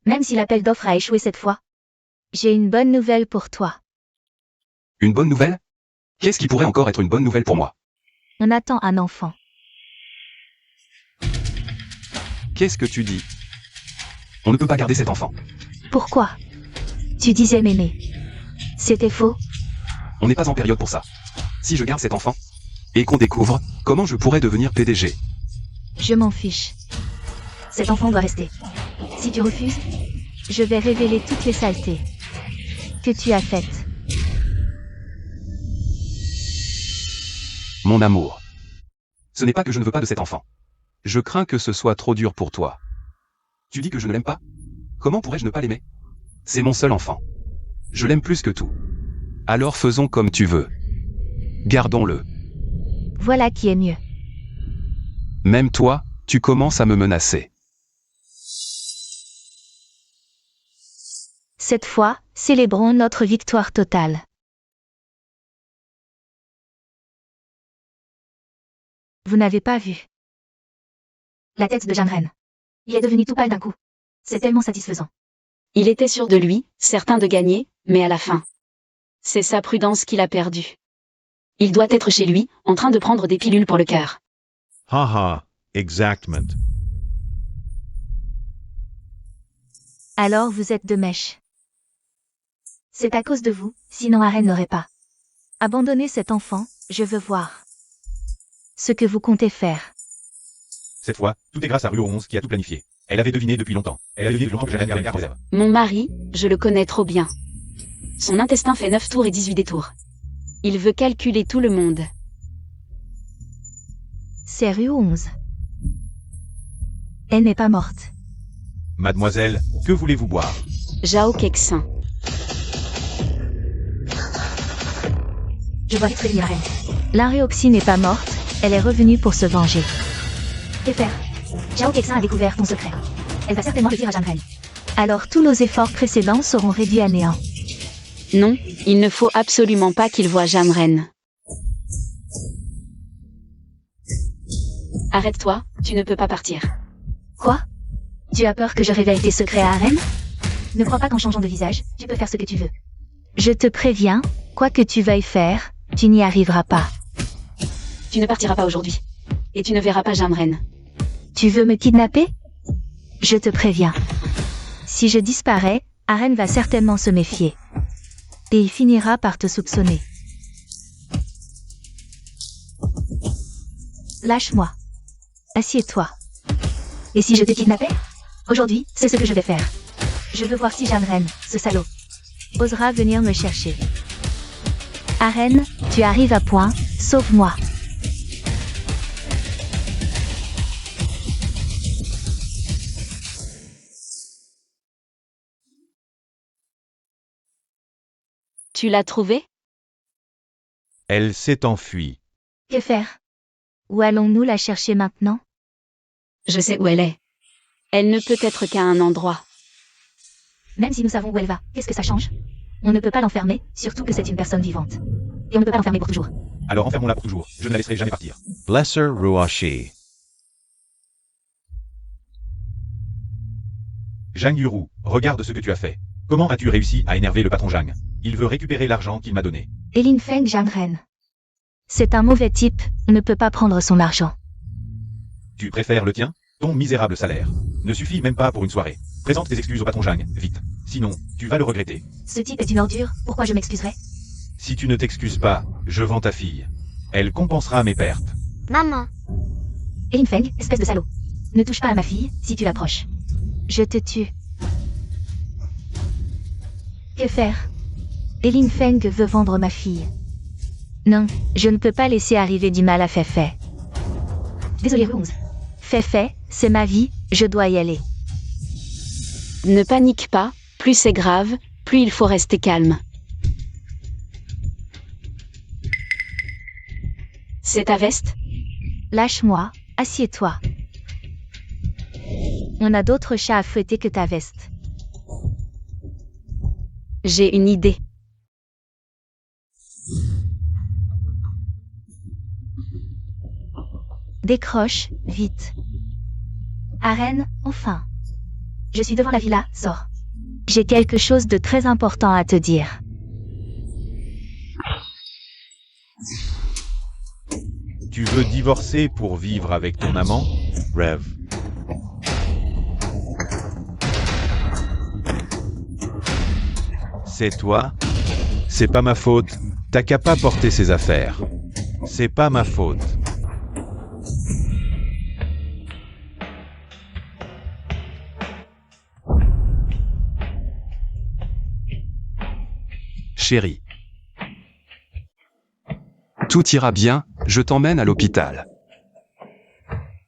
Même si l'appel d'offres a échoué cette fois, j'ai une bonne nouvelle pour toi. Une bonne nouvelle? Qu'est-ce qui pourrait encore être une bonne nouvelle pour moi? On attend un enfant. Qu'est-ce que tu dis? On ne peut pas garder cet enfant. Pourquoi? Tu disais m'aimer. C'était faux? On n'est pas en période pour ça. Si je garde cet enfant, et qu'on découvre, comment je pourrais devenir PDG? Je m'en fiche. Cet enfant doit rester. Si tu refuses, je vais révéler toutes les saletés que tu as faites. Mon amour. Ce n'est pas que je ne veux pas de cet enfant. Je crains que ce soit trop dur pour toi. Tu dis que je ne l'aime pas? Comment pourrais-je ne pas l'aimer? C'est mon seul enfant. Je l'aime plus que tout. Alors faisons comme tu veux. Gardons-le. Voilà qui est mieux. Même toi, tu commences à me menacer. Cette fois, célébrons notre victoire totale. Vous n'avez pas vu la tête de Jeanne Reine. Il est devenu tout pâle d'un coup. C'est tellement satisfaisant. Il était sûr de lui, certain de gagner, mais à la fin. C'est sa prudence qu'il a perdue. Il doit être chez lui, en train de prendre des pilules pour le cœur. Haha, exactement. Alors vous êtes de mèche. C'est à cause de vous, sinon Arène n'aurait pas abandonné cet enfant. Je veux voir ce que vous comptez faire. Cette fois, tout est grâce à Ruo 11 qui a tout planifié. Elle avait deviné depuis longtemps. Elle a deviné depuis longtemps que j'allais garder réserve. Mon mari, je le connais trop bien. Son intestin fait 9 tours et 18 détours. Il veut calculer tout le monde. C'est Rue 11. Elle n'est pas morte. Mademoiselle, que voulez-vous boire? Jao Kexin. Je dois vite prévenir Arène. L'Aréoxy n'est pas morte, elle est revenue pour se venger. Que faire? Jao Kexin a découvert ton secret. Elle va certainement le dire à Jeanne Reine. Alors tous nos efforts précédents seront réduits à néant. Non, il ne faut absolument pas qu'il voie Jeanne Reine. Arrête-toi, tu ne peux pas partir. Quoi? Tu as peur que je révèle tes secrets à Arène? Ne crois pas qu'en changeant de visage, tu peux faire ce que tu veux. Je te préviens, quoi que tu veuilles faire, tu n'y arriveras pas. Tu ne partiras pas aujourd'hui. Et tu ne verras pas Jeanne Reine. Tu veux me kidnapper? Je te préviens. Si je disparais, Arène va certainement se méfier. Et il finira par te soupçonner. Lâche-moi. Assieds-toi. Et si je te kidnappais? Aujourd'hui, c'est ce que je vais faire. Je veux voir si Jeanne Reine, ce salaud, osera venir me chercher. Arène, tu arrives à point, sauve-moi. Tu l'as trouvée? Elle s'est enfuie. Que faire? Où allons-nous la chercher maintenant? Je sais où elle est. Elle ne peut être qu'à un endroit. Même si nous savons où elle va, qu'est-ce que ça change? On ne peut pas l'enfermer, surtout que c'est une personne vivante. Et on ne peut pas l'enfermer pour toujours. Alors enfermons-la pour toujours. Je ne la laisserai jamais partir. Lesser Ruashi. Zhang Yuru, regarde ce que tu as fait. Comment as-tu réussi à énerver le patron Zhang? Il veut récupérer l'argent qu'il m'a donné. Elin Feng Jiangren. C'est un mauvais type, ne peut pas prendre son argent. Tu préfères le tien? Ton misérable salaire ne suffit même pas pour une soirée. Présente tes excuses au patron Zhang, vite. Sinon, tu vas le regretter. Ce type est une ordure, pourquoi je m'excuserais? Si tu ne t'excuses pas, je vends ta fille. Elle compensera mes pertes. Maman, Elin Feng, espèce de salaud. Ne touche pas à ma fille, si tu l'approches. Je te tue. Que faire? Elin Feng veut vendre ma fille. Non, je ne peux pas laisser arriver du mal à Feifei. Désolé Ruongs. Feifei, c'est ma vie, je dois y aller. Ne panique pas, plus c'est grave, plus il faut rester calme. C'est ta veste? Lâche-moi, assieds-toi. On a d'autres chats à fouetter que ta veste. J'ai une idée. Décroche, vite. Arène, enfin. Je suis devant la villa, sors. J'ai quelque chose de très important à te dire. Tu veux divorcer pour vivre avec ton amant? Rev. C'est toi? C'est pas ma faute. T'as qu'à pas porter ses affaires. C'est pas ma faute. Chérie. Tout ira bien, je t'emmène à l'hôpital.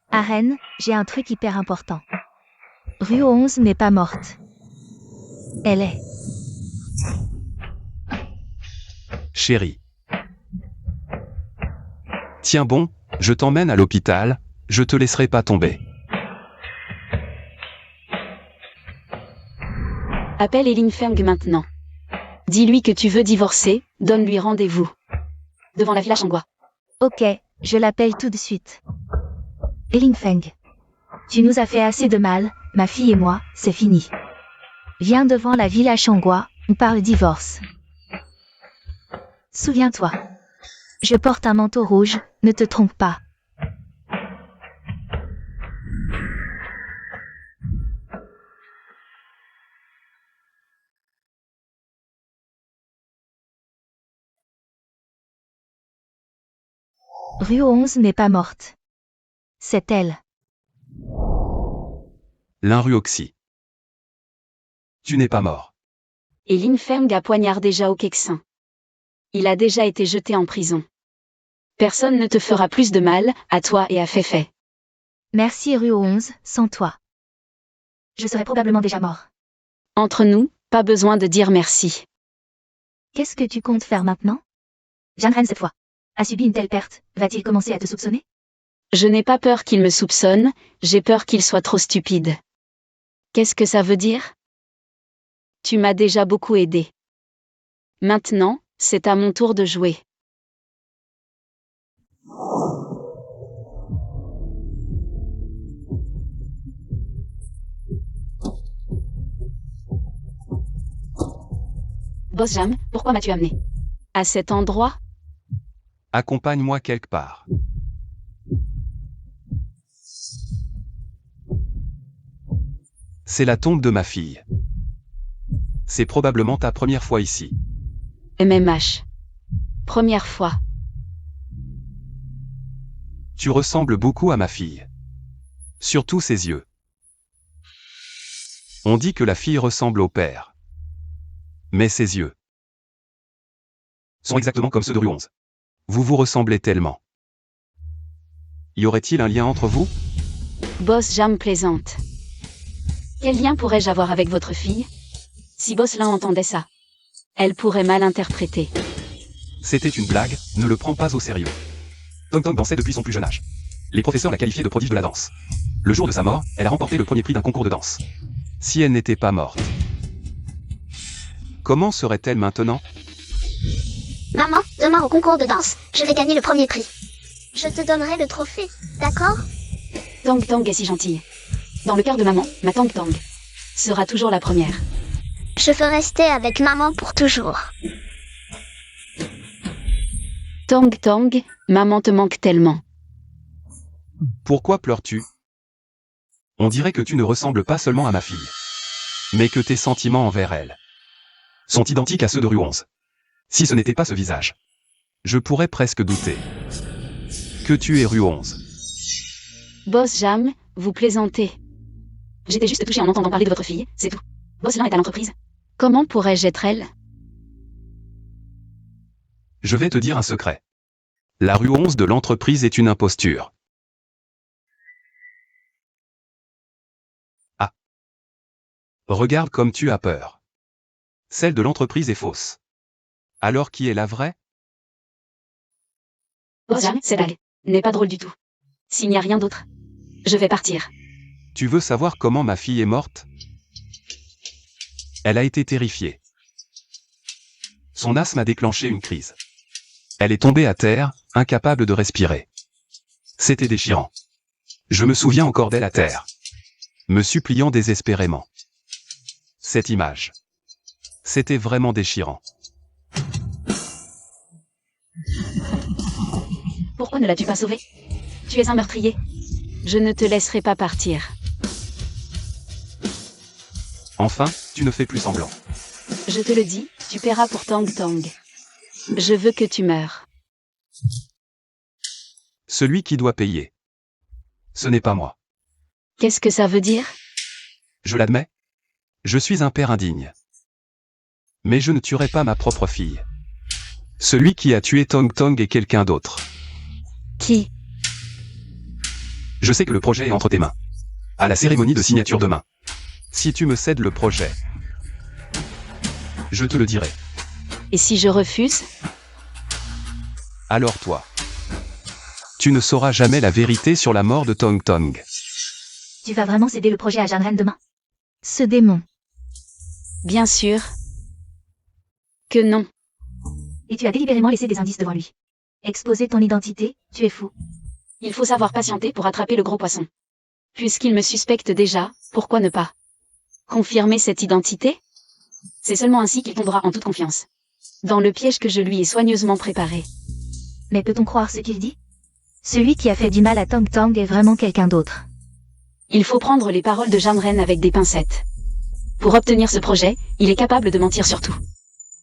Arène, j'ai un truc hyper important. Rue 11 n'est pas morte. Elle est. Chérie. Tiens bon, je t'emmène à l'hôpital, je te laisserai pas tomber. Appelle Elin Feng maintenant. Dis-lui que tu veux divorcer, donne-lui rendez-vous. Devant la villa Shangua. Ok, je l'appelle tout de suite. Elin Feng. Tu nous as fait assez de mal, ma fille et moi, c'est fini. Viens devant la villa Shangua, on parle divorce. Souviens-toi. Je porte un manteau rouge, ne te trompe pas. Rue 11 n'est pas morte. C'est elle. L'Inruoxy. Tu n'es pas mort. Elin Feng a poignardé Zhao Kexin. Il a déjà été jeté en prison. Personne ne te fera plus de mal, à toi et à Feifei. Merci Rue 11, sans toi. Je serais probablement déjà mort. Entre nous, pas besoin de dire merci. Qu'est-ce que tu comptes faire maintenant? Jiangren cette fois. A subi une telle perte, va-t-il commencer à te soupçonner? Je n'ai pas peur qu'il me soupçonne, j'ai peur qu'il soit trop stupide. Qu'est-ce que ça veut dire? Tu m'as déjà beaucoup aidé. Maintenant, c'est à mon tour de jouer. Boss Jam, pourquoi m'as-tu amené? À cet endroit? Accompagne-moi quelque part. C'est la tombe de ma fille. C'est probablement ta première fois ici. MMH. Première fois. Tu ressembles beaucoup à ma fille. Surtout ses yeux. On dit que la fille ressemble au père. Mais ses yeux sont exactement comme ceux de Rue 11. Vous vous ressemblez tellement. Y aurait-il un lien entre vous? Boss Jam plaisante. Quel lien pourrais-je avoir avec votre fille? Si Boss Lin entendait ça. Elle pourrait mal interpréter. C'était une blague, ne le prends pas au sérieux. Tong Tong dansait depuis son plus jeune âge. Les professeurs la qualifiaient de prodige de la danse. Le jour de sa mort, elle a remporté le premier prix d'un concours de danse. Si elle n'était pas morte, comment serait-elle maintenant? Maman, demain au concours de danse, je vais gagner le premier prix. Je te donnerai le trophée, d'accord? Tong Tong est si gentille. Dans le cœur de maman, ma Tong Tong sera toujours la première. Je veux rester avec maman pour toujours. Tong Tong, maman te manque tellement. Pourquoi pleures-tu? On dirait que tu ne ressembles pas seulement à ma fille, mais que tes sentiments envers elle sont identiques à ceux de Rue 11. Si ce n'était pas ce visage, je pourrais presque douter que tu es Rue 11. Boss Jam, vous plaisantez. J'étais juste touchée en entendant parler de votre fille, c'est tout. Boss Lin est à l'entreprise. Comment pourrais-je être elle? Je vais te dire un secret. La Rue 11 de l'entreprise est une imposture. Ah. Regarde comme tu as peur. Celle de l'entreprise est fausse. Alors qui est la vraie? Boss Jam, cette blague n'est pas drôle du tout. S'il n'y a rien d'autre, je vais partir. Tu veux savoir comment ma fille est morte? Elle a été terrifiée. Son asthme a déclenché une crise. Elle est tombée à terre, incapable de respirer. C'était déchirant. Je me souviens encore d'elle à terre, me suppliant désespérément. Cette image. C'était vraiment déchirant. Pourquoi ne l'as-tu pas sauvée? Tu es un meurtrier. Je ne te laisserai pas partir. Enfin, tu ne fais plus semblant. Je te le dis, tu paieras pour Tong Tong. Je veux que tu meures. Celui qui doit payer. Ce n'est pas moi. Qu'est-ce que ça veut dire? Je l'admets. Je suis un père indigne. Mais je ne tuerai pas ma propre fille. Celui qui a tué Tong Tong est quelqu'un d'autre. Qui? Je sais que le projet est entre tes mains. À la cérémonie de signature demain. Si tu me cèdes le projet, je te le dirai. Et si je refuse? Alors toi, tu ne sauras jamais la vérité sur la mort de Tong Tong. Tu vas vraiment céder le projet à Jeanne Ren demain? Ce démon. Bien sûr que non. Et tu as délibérément laissé des indices devant lui. Exposer ton identité, tu es fou. Il faut savoir patienter pour attraper le gros poisson. Puisqu'il me suspecte déjà, pourquoi ne pas confirmer cette identité? C'est seulement ainsi qu'il tombera en toute confiance dans le piège que je lui ai soigneusement préparé. Mais peut-on croire ce qu'il dit? Celui qui a fait du mal à Tong Tong est vraiment quelqu'un d'autre. Il faut prendre les paroles de Jeanne Ren avec des pincettes. Pour obtenir ce projet, il est capable de mentir sur tout.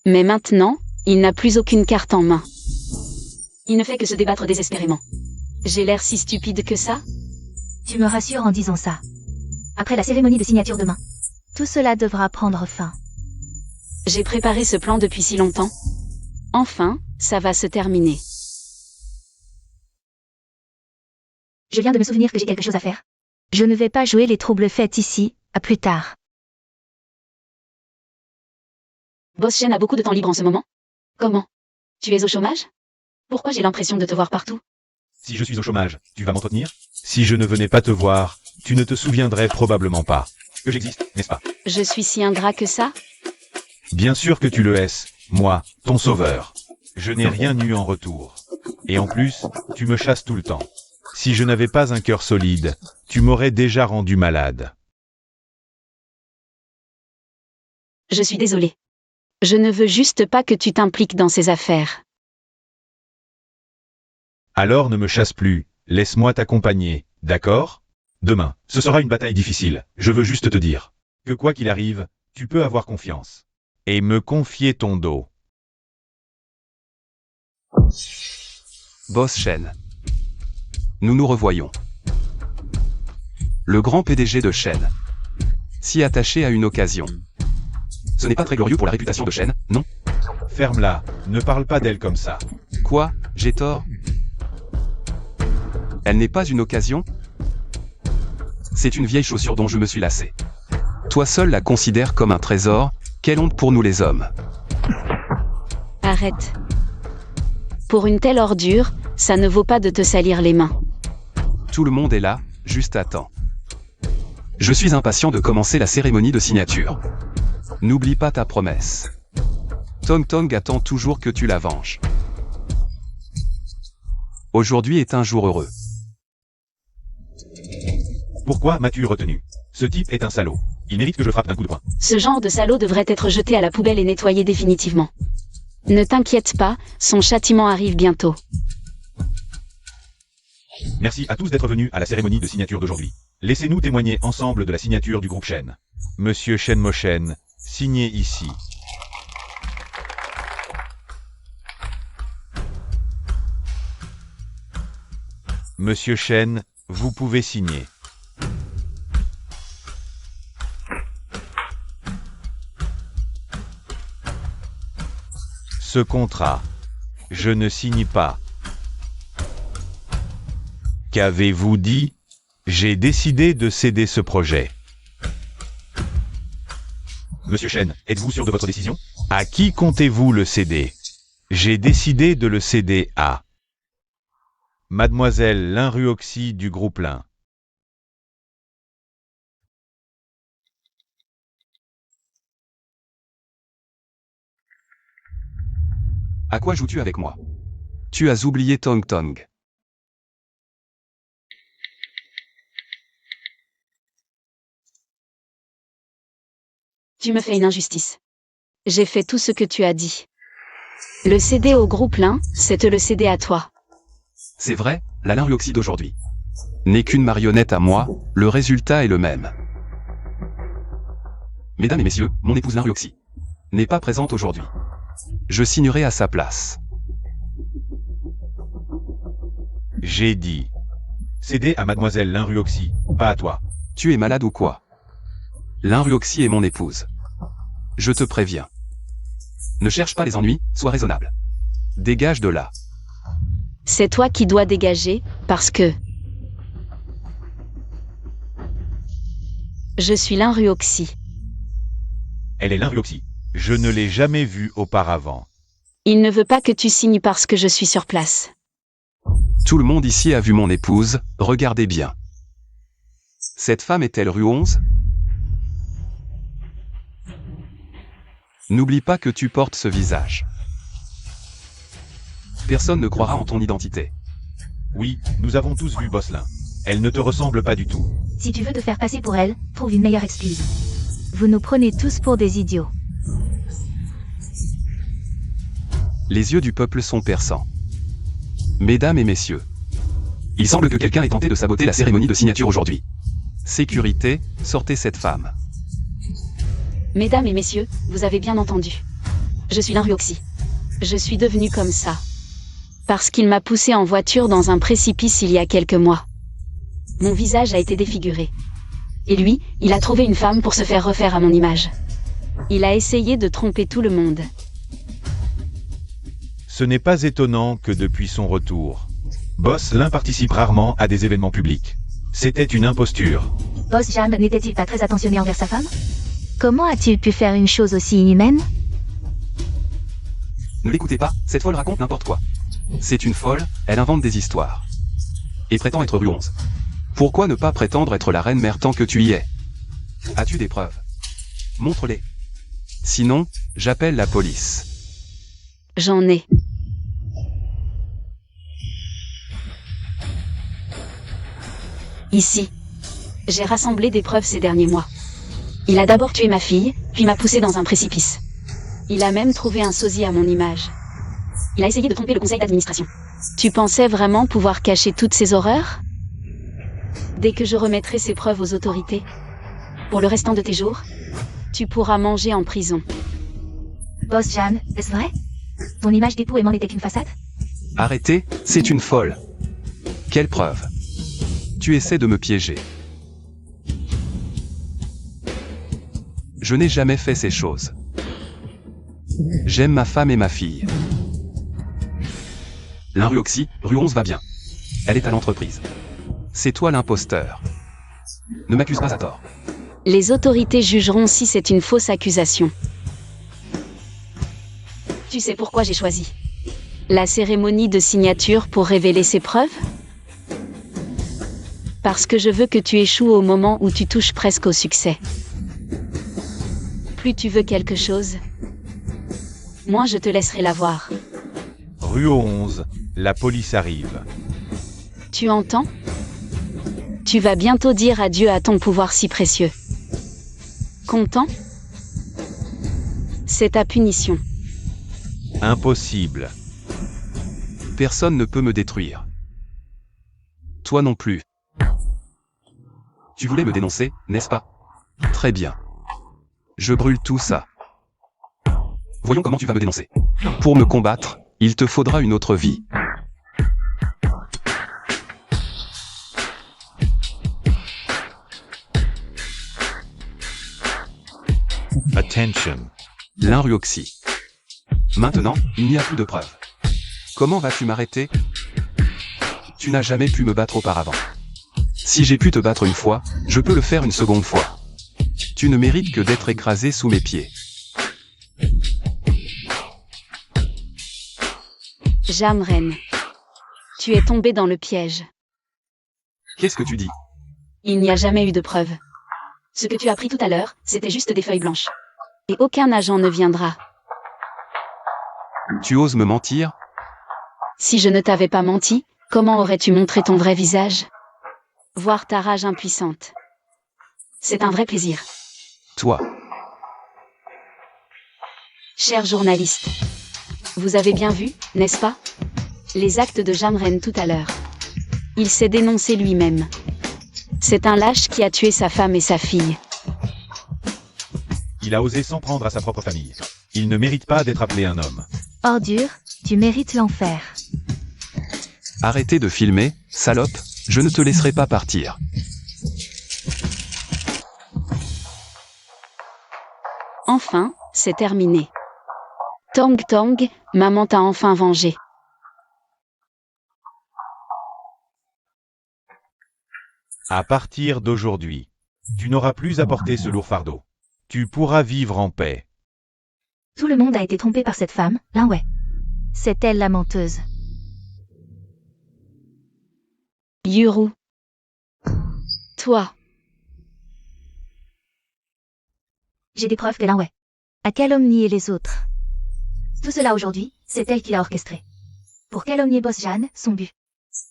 Mais maintenant, il n'a plus aucune carte en main. Il ne fait que se débattre désespérément. J'ai l'air si stupide que ça? Tu me rassures en disant ça. Après la cérémonie de signature demain, tout cela devra prendre fin. J'ai préparé ce plan depuis si longtemps. Enfin, ça va se terminer. Je viens de me souvenir que j'ai quelque chose à faire. Je ne vais pas jouer les troubles faits ici, à plus tard. Boss Shen a beaucoup de temps libre en ce moment. Comment? Tu es au chômage? Pourquoi j'ai l'impression de te voir partout? Si je suis au chômage, tu vas m'entretenir? Si je ne venais pas te voir, tu ne te souviendrais probablement pas que j'existe, n'est-ce pas? Je suis si ingrat que ça? Bien sûr que tu le es, moi, ton sauveur. Je n'ai rien eu en retour. Et en plus, tu me chasses tout le temps. Si je n'avais pas un cœur solide, tu m'aurais déjà rendu malade. Je suis désolée. Je ne veux juste pas que tu t'impliques dans ces affaires. Alors ne me chasse plus, laisse-moi t'accompagner, d'accord? Demain, ce sera une bataille difficile, je veux juste te dire que quoi qu'il arrive, tu peux avoir confiance. Et me confier ton dos. Boss Shen. Nous nous revoyons. Le grand PDG de Shen. Si attaché à une occasion. Ce n'est pas très glorieux pour la réputation de Shen, non? Ferme-la, ne parle pas d'elle comme ça. Quoi? J'ai tort? Elle n'est pas une occasion? C'est une vieille chaussure dont je me suis lassé. Toi seul la considères comme un trésor, quelle honte pour nous les hommes. Arrête. Pour une telle ordure, ça ne vaut pas de te salir les mains. Tout le monde est là, juste à temps. Je suis impatient de commencer la cérémonie de signature. N'oublie pas ta promesse. Tong Tong attend toujours que tu la venges. Aujourd'hui est un jour heureux. Pourquoi m'as-tu retenu? Ce type est un salaud. Il mérite que je frappe d'un coup de poing. Ce genre de salaud devrait être jeté à la poubelle et nettoyé définitivement. Ne t'inquiète pas, son châtiment arrive bientôt. Merci à tous d'être venus à la cérémonie de signature d'aujourd'hui. Laissez-nous témoigner ensemble de la signature du groupe Shen. Monsieur Shenmoshen, signez ici. Monsieur Shen, vous pouvez signer. Ce contrat, je ne signe pas. Qu'avez-vous dit? J'ai décidé de céder ce projet. Monsieur Shen, êtes-vous sûr de votre décision? À qui comptez-vous le céder? J'ai décidé de le céder à Mademoiselle Lin Ruoxi du groupe Lin. À quoi joues-tu avec moi? Tu as oublié Tong Tong. Tu me fais une injustice. J'ai fait tout ce que tu as dit. Le céder au groupe Lin, c'est te le céder à toi. C'est vrai, la Lin Ruoxi d'aujourd'hui n'est qu'une marionnette à moi, le résultat est le même. Mesdames et messieurs, mon épouse Lin Ruoxi n'est pas présente aujourd'hui. Je signerai à sa place. J'ai dit. Cédez à Mademoiselle Lin Ruoxi, pas à toi. Tu es malade ou quoi? Lin Ruoxi est mon épouse. Je te préviens. Ne cherche pas les ennuis, sois raisonnable. Dégage de là. C'est toi qui dois dégager, parce que... Je suis Lin Ruoxi. Elle est Lin Ruoxi. Je ne l'ai jamais vu auparavant. Il ne veut pas que tu signes parce que je suis sur place. Tout le monde ici a vu mon épouse, regardez bien. Cette femme est-elle Ruonze? N'oublie pas que tu portes ce visage. Personne ne croira en ton identité. Oui, nous avons tous vu Boss Lin. Elle ne te ressemble pas du tout. Si tu veux te faire passer pour elle, trouve une meilleure excuse. Vous nous prenez tous pour des idiots. Les yeux du peuple sont perçants. Mesdames et messieurs, il semble que quelqu'un ait tenté de saboter la cérémonie de signature aujourd'hui. Sécurité, sortez cette femme. Mesdames et messieurs, vous avez bien entendu. Je suis Lin Ruoxi. Je suis devenu comme ça. Parce qu'il m'a poussé en voiture dans un précipice il y a quelques mois. Mon visage a été défiguré. Et lui, il a trouvé une femme pour se faire refaire à mon image. Il a essayé de tromper tout le monde. Ce n'est pas étonnant que depuis son retour, Boss Lin participe rarement à des événements publics. C'était une imposture. Boss Jam n'était-il pas très attentionné envers sa femme? Comment a-t-il pu faire une chose aussi inhumaine? Ne l'écoutez pas, cette folle raconte n'importe quoi. C'est une folle, elle invente des histoires. Et prétend être Ruonze. Pourquoi ne pas prétendre être la reine mère tant que tu y es? As-tu des preuves? Montre-les. Sinon, j'appelle la police. J'en ai. Ici. J'ai rassemblé des preuves ces derniers mois. Il a d'abord tué ma fille, puis m'a poussé dans un précipice. Il a même trouvé un sosie à mon image. Il a essayé de tromper le conseil d'administration. Tu pensais vraiment pouvoir cacher toutes ces horreurs? Dès que je remettrai ces preuves aux autorités, pour le restant de tes jours, tu pourras manger en prison. Boss Jam, est-ce vrai? Ton image d'époux aimant n'était qu'une façade? Arrêtez, c'est une folle. Quelle preuve? Tu essaies de me piéger. Je n'ai jamais fait ces choses. J'aime ma femme et ma fille. Lin Ruoxi, Ruonze va bien. Elle est à l'entreprise. C'est toi l'imposteur. Ne m'accuse pas à tort. Les autorités jugeront si c'est une fausse accusation. Tu sais pourquoi j'ai choisi la cérémonie de signature pour révéler ses preuves? Parce que je veux que tu échoues au moment où tu touches presque au succès. Plus tu veux quelque chose, moins je te laisserai l'avoir. Rue 11, la police arrive. Tu entends? Tu vas bientôt dire adieu à ton pouvoir si précieux. Content? C'est ta punition. Impossible. Personne ne peut me détruire. Toi non plus. Tu voulais me dénoncer, n'est-ce pas? Très bien. Je brûle tout ça. Voyons comment tu vas me dénoncer. Pour me combattre, il te faudra une autre vie. Attention. L'Inruoxy. Maintenant, il n'y a plus de preuves. Comment vas-tu m'arrêter? Tu n'as jamais pu me battre auparavant. Si j'ai pu te battre une fois, je peux le faire une seconde fois. Tu ne mérites que d'être écrasé sous mes pieds. Jamren. Tu es tombé dans le piège. Qu'est-ce que tu dis? Il n'y a jamais eu de preuves. Ce que tu as pris tout à l'heure, c'était juste des feuilles blanches. Et aucun agent ne viendra. Tu oses me mentir? Si je ne t'avais pas menti, comment aurais-tu montré ton vrai visage? Voir ta rage impuissante. C'est un vrai plaisir. Toi. Cher journaliste. Vous avez bien vu, n'est-ce pas? Les actes de Jamren tout à l'heure. Il s'est dénoncé lui-même. C'est un lâche qui a tué sa femme et sa fille. Il a osé s'en prendre à sa propre famille. Il ne mérite pas d'être appelé un homme. Ordure, tu mérites l'enfer. Arrêtez de filmer, salope, je ne te laisserai pas partir. Enfin, c'est terminé. Tong Tong, maman t'a enfin vengé. À partir d'aujourd'hui, tu n'auras plus à porter ce lourd fardeau. Tu pourras vivre en paix. Tout le monde a été trompé par cette femme, Linway. C'est elle la menteuse. Yuru. Toi. J'ai des preuves que Linway a calomnié les autres. Tout cela aujourd'hui, c'est elle qui l'a orchestré. Pour calomnier Boss Jeanne, son but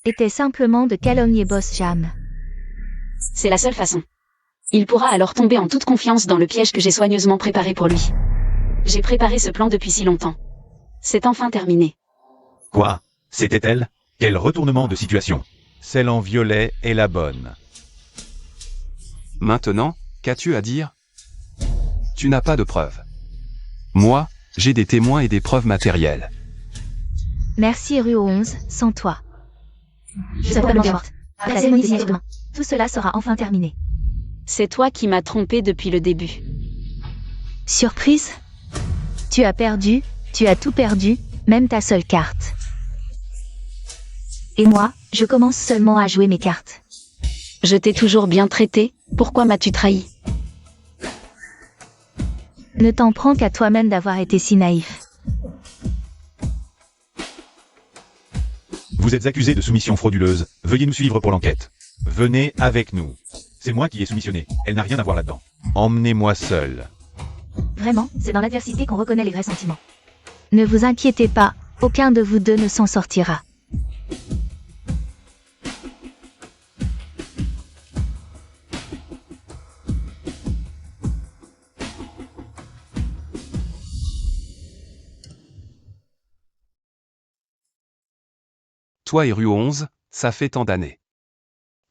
était simplement de calomnier Boss Jeanne. C'est la seule façon. Il pourra alors tomber en toute confiance dans le piège que j'ai soigneusement préparé pour lui. J'ai préparé ce plan depuis si longtemps. C'est enfin terminé. Quoi? C'était elle? Quel retournement de situation? Celle en violet est la bonne. Maintenant, qu'as-tu à dire? Tu n'as pas de preuves. Moi, j'ai des témoins et des preuves matérielles. Merci Rue 11, sans toi. Je serai vraiment morte. Après la cérémonie de signature demain, tout cela sera enfin terminé. C'est toi qui m'as trompé depuis le début. Surprise? Tu as perdu, tu as tout perdu, même ta seule carte. Et moi, je commence seulement à jouer mes cartes. Je t'ai toujours bien traité, pourquoi m'as-tu trahi? Ne t'en prends qu'à toi-même d'avoir été si naïf. Vous êtes accusé de soumission frauduleuse. Veuillez nous suivre pour l'enquête. Venez avec nous. C'est moi qui ai soumissionné. Elle n'a rien à voir là-dedans. Emmenez-moi seul. Vraiment, c'est dans l'adversité qu'on reconnaît les vrais sentiments. Ne vous inquiétez pas, aucun de vous deux ne s'en sortira. Toi et Rue 11, ça fait tant d'années.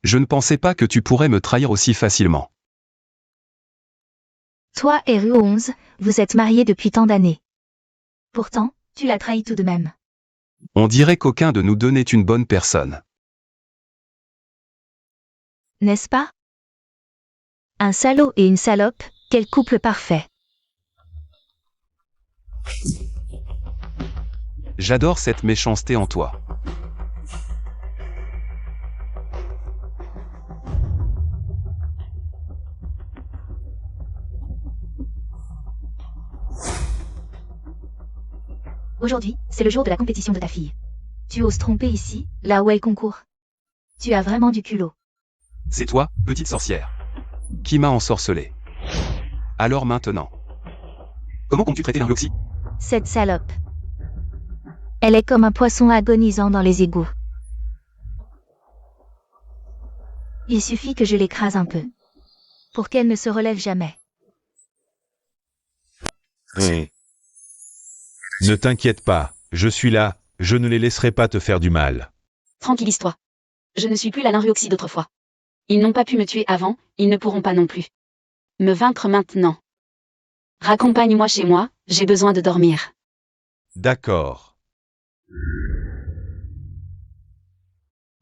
Je ne pensais pas que tu pourrais me trahir aussi facilement. Toi et Rue 11, vous êtes mariés depuis tant d'années. Pourtant, tu l'as trahi tout de même. On dirait qu'aucun de nous deux n'est une bonne personne. N'est-ce pas? Un salaud et une salope, quel couple parfait. J'adore cette méchanceté en toi. Aujourd'hui, c'est le jour de la compétition de ta fille. Tu oses tromper ici, là où elle concourt. Tu as vraiment du culot. C'est toi, petite sorcière. Qui m'a ensorcelé. Alors maintenant. Comment comptes-tu traiter l'Inruoxy? Cette salope. Elle est comme un poisson agonisant dans les égouts. Il suffit que je l'écrase un peu. Pour qu'elle ne se relève jamais. Oui. Ne t'inquiète pas, je suis là, je ne les laisserai pas te faire du mal. Tranquillise-toi. Je ne suis plus la Naruoxy d'autrefois. Ils n'ont pas pu me tuer avant, ils ne pourront pas non plus. Me vaincre maintenant. Raccompagne-moi chez moi, j'ai besoin de dormir. D'accord.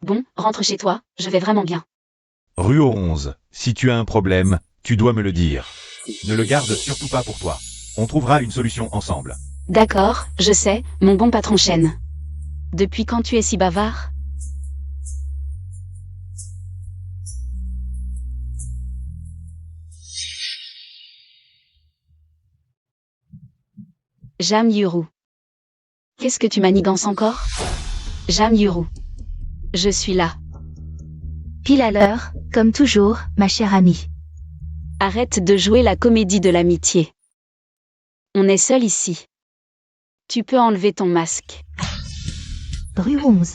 Bon, rentre chez toi, je vais vraiment bien. Ruo 11, si tu as un problème, tu dois me le dire. Ne le garde surtout pas pour toi. On trouvera une solution ensemble. D'accord, je sais, mon bon patron Shen. Depuis quand tu es si bavard? Jam Yuru. Qu'est-ce que tu manigances encore? Jam Yuru. Je suis là. Pile à l'heure, comme toujours, ma chère amie. Arrête de jouer la comédie de l'amitié. On est seul ici. Tu peux enlever ton masque. Rue 11.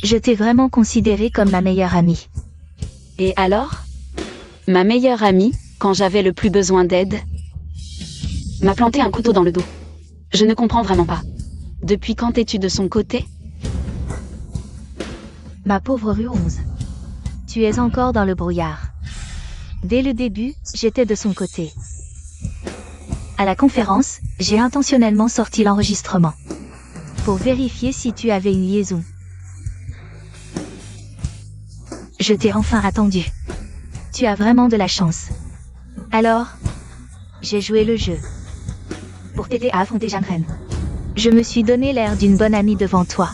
Je t'ai vraiment considérée comme ma meilleure amie. Et alors? Ma meilleure amie, quand j'avais le plus besoin d'aide, m'a planté un couteau dans le dos. Je ne comprends vraiment pas. Depuis quand es-tu de son côté? Ma pauvre Rue 11. Tu es encore dans le brouillard. Dès le début, j'étais de son côté. À la conférence, j'ai intentionnellement sorti l'enregistrement. Pour vérifier si tu avais une liaison. Je t'ai enfin attendu. Tu as vraiment de la chance. Alors, j'ai joué le jeu. Pour t'aider à affronter Janren. Je me suis donné l'air d'une bonne amie devant toi.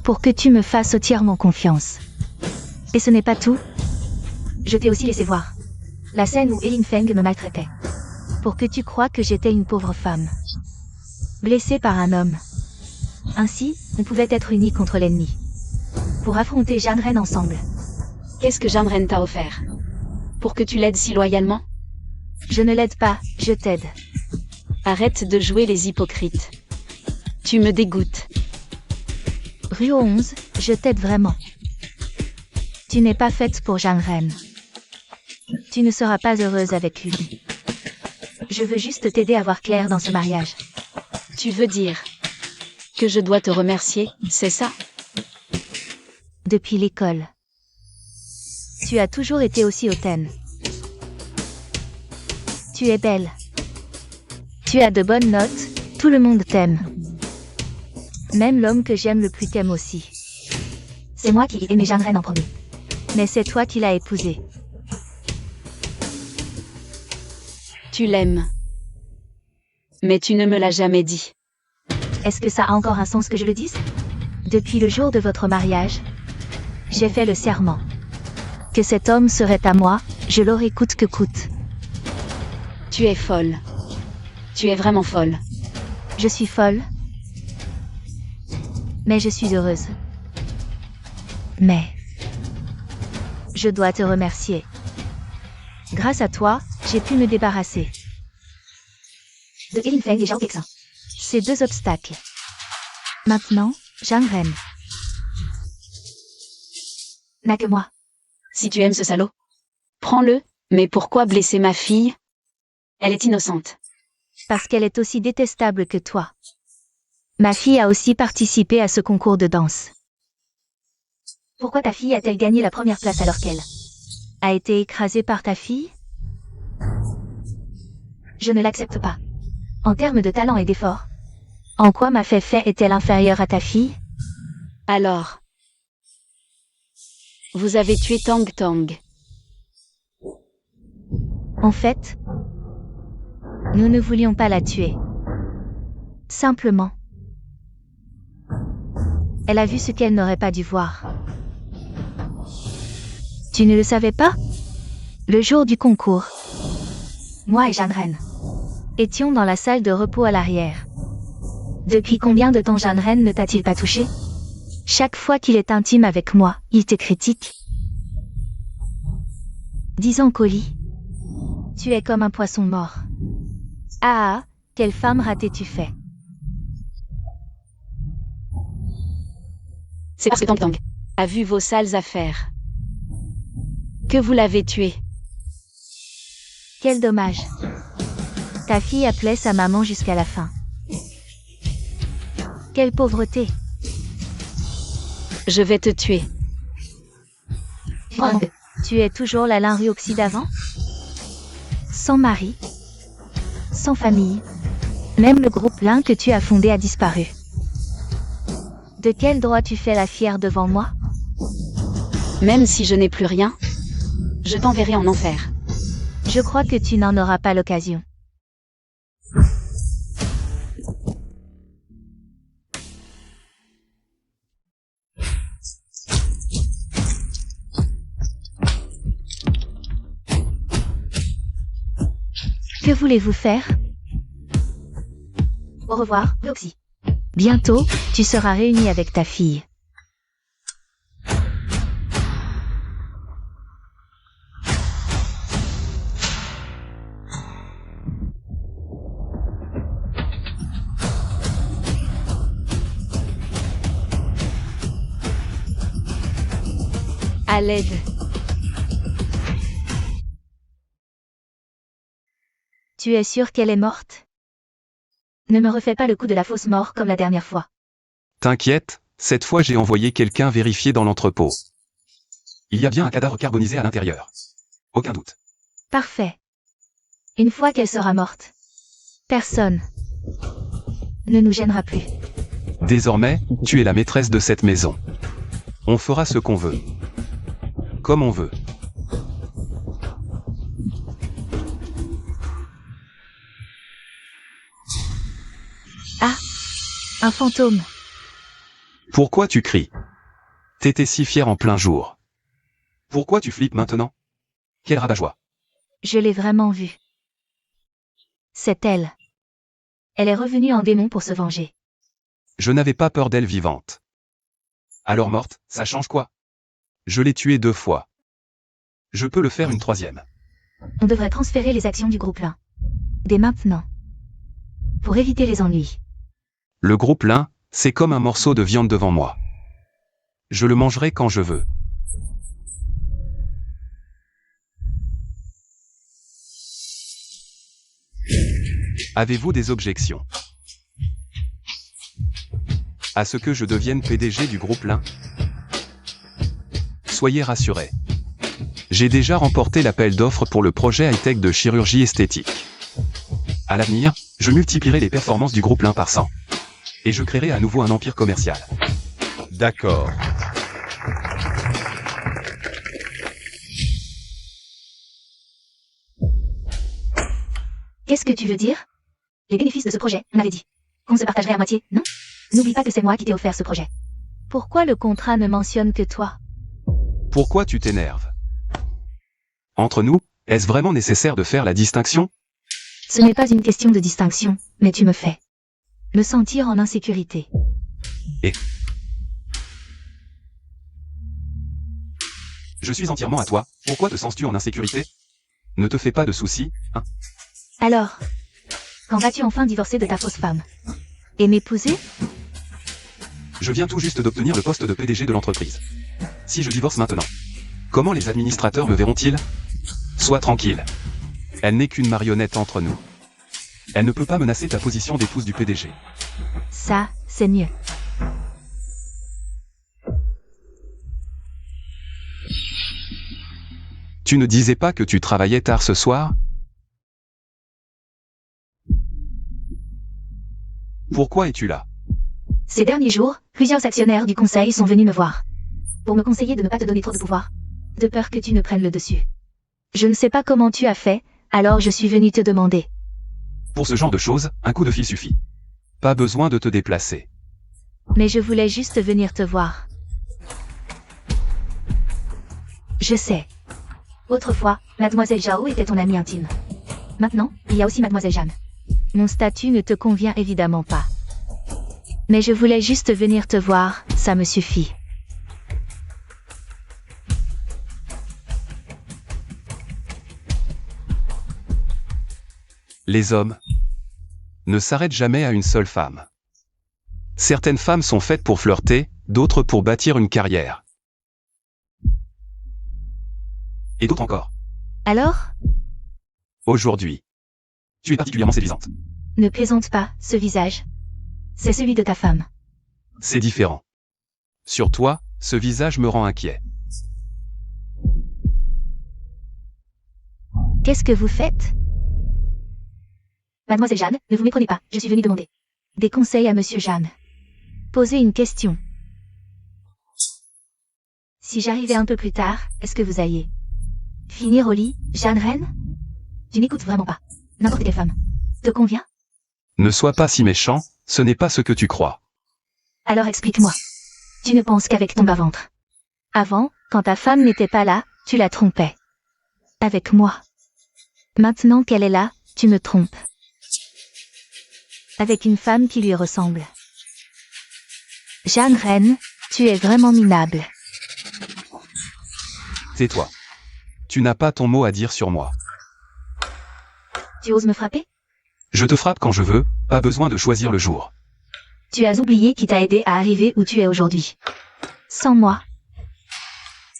Pour que tu me fasses entièrement confiance. Et ce n'est pas tout. Je t'ai aussi laissé voir la scène où Elin Feng me maltraitait. Pour que tu crois que j'étais une pauvre femme. Blessée par un homme. Ainsi, on pouvait être unis contre l'ennemi. Pour affronter Janren ensemble. Qu'est-ce que Janren t'a offert? Pour que tu l'aides si loyalement? Je ne l'aide pas, je t'aide. Arrête de jouer les hypocrites. Tu me dégoûtes. Rue 11, je t'aide vraiment. Tu n'es pas faite pour Janren. Tu ne seras pas heureuse avec lui. Je veux juste t'aider à voir clair dans ce mariage. Tu veux dire que je dois te remercier, c'est ça? Depuis l'école. Tu as toujours été aussi hautaine. Tu es belle. Tu as de bonnes notes, tout le monde t'aime. Même l'homme que j'aime le plus t'aime aussi. C'est moi qui ai aimé Janren en premier. Mais c'est toi qui l'as épousé. Tu l'aimes. Mais tu ne me l'as jamais dit. Est-ce que ça a encore un sens que je le dise? Depuis le jour de votre mariage, j'ai fait le serment. Que cet homme serait à moi, je l'aurai coûte que coûte. Tu es folle. Tu es vraiment folle. Je suis folle. Mais je suis heureuse. Mais je dois te remercier. Grâce à toi, j'ai pu me débarrasser de Elin Feng et Zhao Kexin. Ces deux obstacles. Maintenant, Janren n'a que moi. Si tu aimes ce salaud, prends-le, mais pourquoi blesser ma fille? Elle est innocente. Parce qu'elle est aussi détestable que toi. Ma fille a aussi participé à ce concours de danse. Pourquoi ta fille a-t-elle gagné la première place alors qu'elle a été écrasée par ta fille? Je ne l'accepte pas. En termes de talent et d'effort, en quoi ma Fei est-elle inférieure à ta fille? Alors, vous avez tué Tang Tang. En fait, nous ne voulions pas la tuer. Simplement, elle a vu ce qu'elle n'aurait pas dû voir. Tu ne le savais pas? Le jour du concours, moi et Janren étions dans la salle de repos à l'arrière. Depuis combien de temps Jeanne Reine ne t'a-t-il pas touché? Chaque fois qu'il est intime avec moi, il te critique. Disons Colis. Tu es comme un poisson mort. Ah, quelle femme ratée tu fais. C'est parce que Tang Tang a vu vos sales affaires que vous l'avez tué. Quel dommage. Ta fille appelait sa maman jusqu'à la fin. Quelle pauvreté. Je vais te tuer. Tu es toujours la Rue Oxy d'avant? Sans mari, sans famille. Même le groupe Lin que tu as fondé a disparu. De quel droit tu fais la fière devant moi? Même si je n'ai plus rien, je t'enverrai en enfer. Je crois que tu n'en auras pas l'occasion. Que voulez-vous faire? Au revoir, Roxy. Bientôt, tu seras réunie avec ta fille. À l'aide. Tu es sûre qu'elle est morte? Ne me refais pas le coup de la fausse mort comme la dernière fois. T'inquiète, cette fois j'ai envoyé quelqu'un vérifier dans l'entrepôt. Il y a bien un cadavre carbonisé à l'intérieur. Aucun doute. Parfait. Une fois qu'elle sera morte, personne ne nous gênera plus. Désormais, tu es la maîtresse de cette maison. On fera ce qu'on veut. Comme on veut. Ah, un fantôme. Pourquoi tu cries? T'étais si fier en plein jour. Pourquoi tu flippes maintenant? Quel rabat-joie. Je l'ai vraiment vue. C'est elle. Elle est revenue en démon pour se venger. Je n'avais pas peur d'elle vivante. Alors morte, ça change quoi? Je l'ai tuée 2 fois. Je peux le faire une 3e. On devrait transférer les actions du groupe Lin. Dès maintenant. Pour éviter les ennuis. Le groupe Lin, c'est comme un morceau de viande devant moi. Je le mangerai quand je veux. Avez-vous des objections à ce que je devienne PDG du groupe Lin? Soyez rassurés. J'ai déjà remporté l'appel d'offres pour le projet high-tech de chirurgie esthétique. À l'avenir, je multiplierai les performances du groupe Lin par 100. Et je créerai à nouveau un empire commercial. D'accord. Qu'est-ce que tu veux dire? Les bénéfices de ce projet, on avait dit. Qu'on se partagerait à moitié, non? N'oublie pas que c'est moi qui t'ai offert ce projet. Pourquoi le contrat ne mentionne que toi? Pourquoi tu t'énerves? Entre nous, est-ce vraiment nécessaire de faire la distinction? Ce n'est pas une question de distinction, mais tu me fais me sentir en insécurité. Et je suis entièrement à toi, pourquoi te sens-tu en insécurité? Ne te fais pas de soucis, hein? Alors, quand vas-tu enfin divorcer de ta fausse femme? Et m'épouser? Je viens tout juste d'obtenir le poste de PDG de l'entreprise. Si je divorce maintenant, comment les administrateurs me verront-ils? Sois tranquille. Elle n'est qu'une marionnette entre nous. Elle ne peut pas menacer ta position d'épouse du PDG. Ça, c'est mieux. Tu ne disais pas que tu travaillais tard ce soir? Pourquoi es-tu là? Ces derniers jours, plusieurs actionnaires du conseil sont venus me voir. Pour me conseiller de ne pas te donner trop de pouvoir. De peur que tu ne prennes le dessus. Je ne sais pas comment tu as fait, alors je suis venu te demander. Pour ce genre de choses, un coup de fil suffit. Pas besoin de te déplacer. Mais je voulais juste venir te voir. Je sais. Autrefois, Mademoiselle Zhao était ton amie intime. Maintenant, il y a aussi Mademoiselle Jeanne. Mon statut ne te convient évidemment pas. Mais je voulais juste venir te voir, ça me suffit. Les hommes ne s'arrêtent jamais à une seule femme. Certaines femmes sont faites pour flirter, d'autres pour bâtir une carrière. Et d'autres encore. Alors? Aujourd'hui, tu es particulièrement séduisante. Ne plaisante pas, ce visage. C'est celui de ta femme. C'est différent. Sur toi, ce visage me rend inquiet. Qu'est-ce que vous faites? Mademoiselle Jeanne, ne vous méprenez pas, je suis venue demander des conseils à Monsieur Jeanne. Posez une question. Si j'arrivais un peu plus tard, est-ce que vous alliez finir au lit, Jeanne Reine? Tu n'écoutes vraiment pas. N'importe quelle femme. Te convient? Ne sois pas si méchant, ce n'est pas ce que tu crois. Alors explique-moi. Tu ne penses qu'avec ton bas-ventre. Avant, quand ta femme n'était pas là, tu la trompais. Avec moi. Maintenant qu'elle est là, tu me trompes. Avec une femme qui lui ressemble. Jeanne Reine, tu es vraiment minable. Tais-toi. Tu n'as pas ton mot à dire sur moi. Tu oses me frapper? Je te frappe quand je veux, pas besoin de choisir le jour. Tu as oublié qui t'a aidé à arriver où tu es aujourd'hui. Sans moi.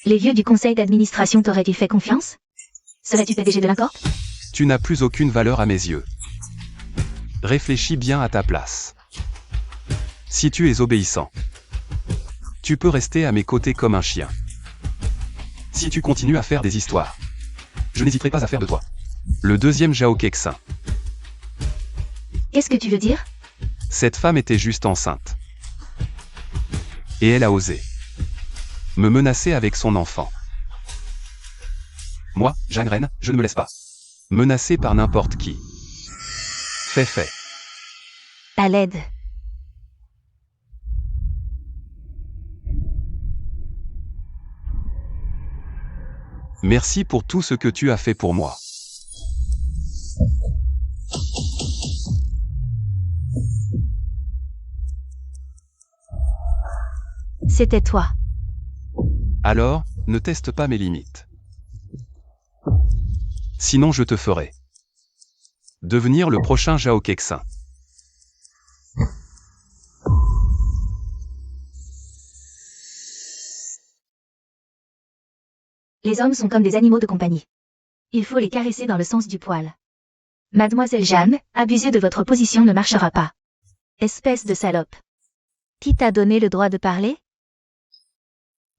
Les vieux du conseil d'administration t'auraient-ils fait confiance? Serais-tu PDG de l'Incorp? Tu n'as plus aucune valeur à mes yeux. Réfléchis bien à ta place. Si tu es obéissant, tu peux rester à mes côtés comme un chien. Si tu continues à faire des histoires, je n'hésiterai pas à faire de toi le deuxième Zhao Kexin. Qu'est-ce que tu veux dire? Cette femme était juste enceinte. Et elle a osé me menacer avec son enfant. Moi, Jeanne Reine, je ne me laisse pas menacer par n'importe qui. Fait. À l'aide. Merci pour tout ce que tu as fait pour moi. C'était toi. Alors, ne teste pas mes limites. Sinon je te ferai devenir le prochain Zhao Kexin. Les hommes sont comme des animaux de compagnie. Il faut les caresser dans le sens du poil. Mademoiselle Jeanne, abuser de votre position ne marchera pas. Espèce de salope. Qui t'a donné le droit de parler?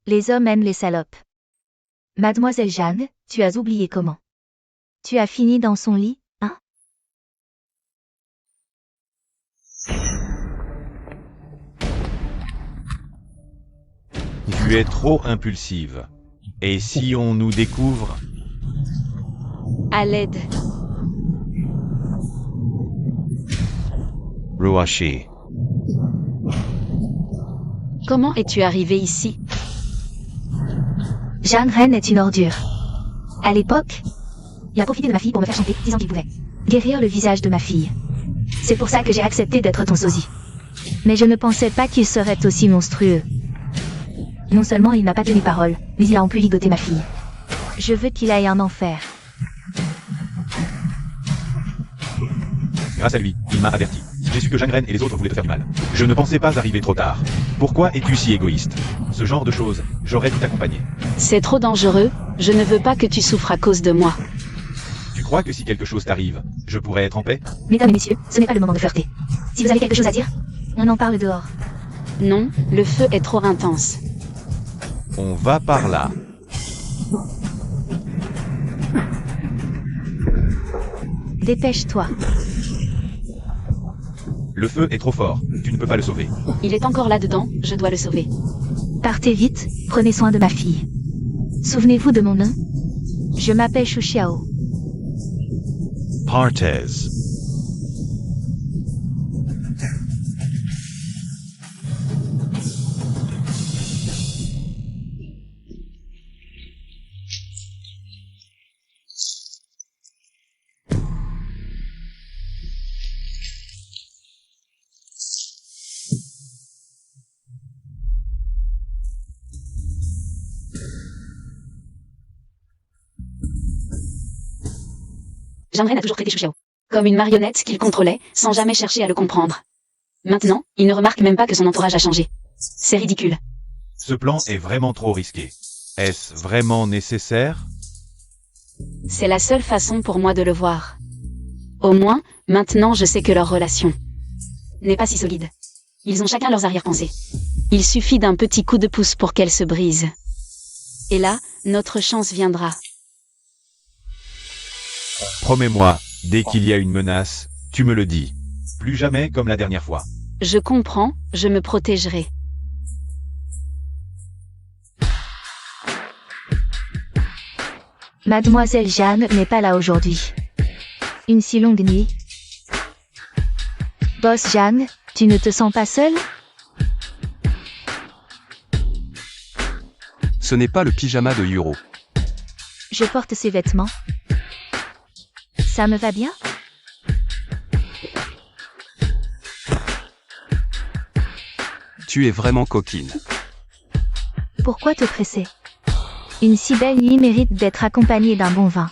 Les hommes aiment les salopes. Mademoiselle Jeanne, tu as oublié comment. Tu as fini dans son lit, hein? Tu es trop impulsive. Et si on nous découvre? À l'aide. Ruashi. Comment es-tu arrivé ici? Jeanne Reine est une ordure. À l'époque, il a profité de ma fille pour me faire chanter, disant qu'il pouvait guérir le visage de ma fille. C'est pour ça que j'ai accepté d'être ton sosie. Mais je ne pensais pas qu'il serait aussi monstrueux. Non seulement il n'a pas tenu parole, mais il a en plus ligoté ma fille. Je veux qu'il aille en enfer. Grâce à lui, il m'a averti. J'ai su que Jeanne Reine et les autres voulaient te faire du mal. Je ne pensais pas arriver trop tard. Pourquoi es-tu si égoïste? Ce genre de choses, j'aurais dû t'accompagner. C'est trop dangereux, je ne veux pas que tu souffres à cause de moi. Tu crois que si quelque chose t'arrive, je pourrais être en paix? Mesdames et messieurs, ce n'est pas le moment de flirter. Si vous avez quelque chose à dire, on en parle dehors. Non, le feu est trop intense. On va par là. Dépêche-toi. Le feu est trop fort, tu ne peux pas le sauver. Il est encore là-dedans, je dois le sauver. Partez vite, prenez soin de ma fille. Souvenez-vous de mon nom? Je m'appelle Shu Xiao. Partez. Jeanne Ren a toujours traité Xu Xiao comme une marionnette qu'il contrôlait, sans jamais chercher à le comprendre. Maintenant, il ne remarque même pas que son entourage a changé. C'est ridicule. Ce plan est vraiment trop risqué. Est-ce vraiment nécessaire? C'est la seule façon pour moi de le voir. Au moins, maintenant je sais que leur relation n'est pas si solide. Ils ont chacun leurs arrière-pensées. Il suffit d'un petit coup de pouce pour qu'elle se brise. Et là, notre chance viendra. Promets-moi, dès qu'il y a une menace, tu me le dis. Plus jamais comme la dernière fois. Je comprends, je me protégerai. Mademoiselle Jeanne n'est pas là aujourd'hui. Une si longue nuit. Boss Jeanne, tu ne te sens pas seule? Ce n'est pas le pyjama de Yuro. Je porte ces vêtements. Ça me va bien? Tu es vraiment coquine. Pourquoi te presser? Une si belle nuit mérite d'être accompagnée d'un bon vin.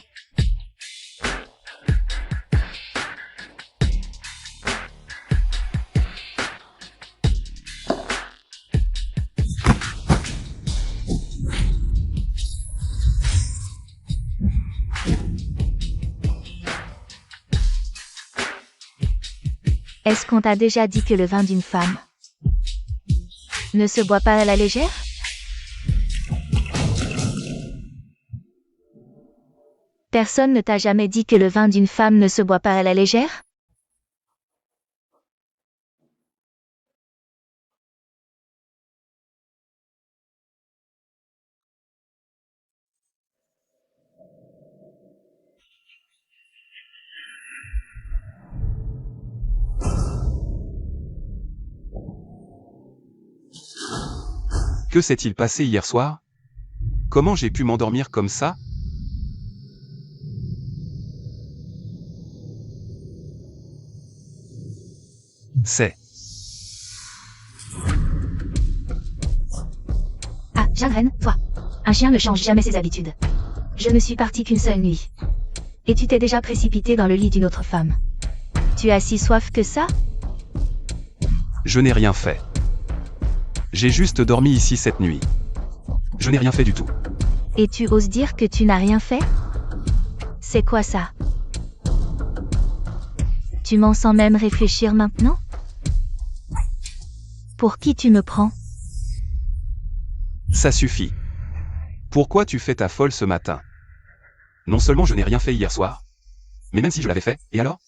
Est-ce qu'on t'a déjà dit que le vin d'une femme ne se boit pas à la légère? Personne ne t'a jamais dit que le vin d'une femme ne se boit pas à la légère? Que s'est-il passé hier soir? Comment j'ai pu m'endormir comme ça? C'est... Ah, Jeanne Ren, toi. Un chien ne change jamais ses habitudes. Je ne suis partie qu'une seule nuit. Et tu t'es déjà précipité dans le lit d'une autre femme. Tu as si soif que ça? Je n'ai rien fait. J'ai juste dormi ici cette nuit. Je n'ai rien fait du tout. Et tu oses dire que tu n'as rien fait? C'est quoi ça? Tu m'en sens même réfléchir maintenant? Pour qui tu me prends? Ça suffit. Pourquoi tu fais ta folle ce matin? Non seulement je n'ai rien fait hier soir, mais même si je l'avais fait, et alors?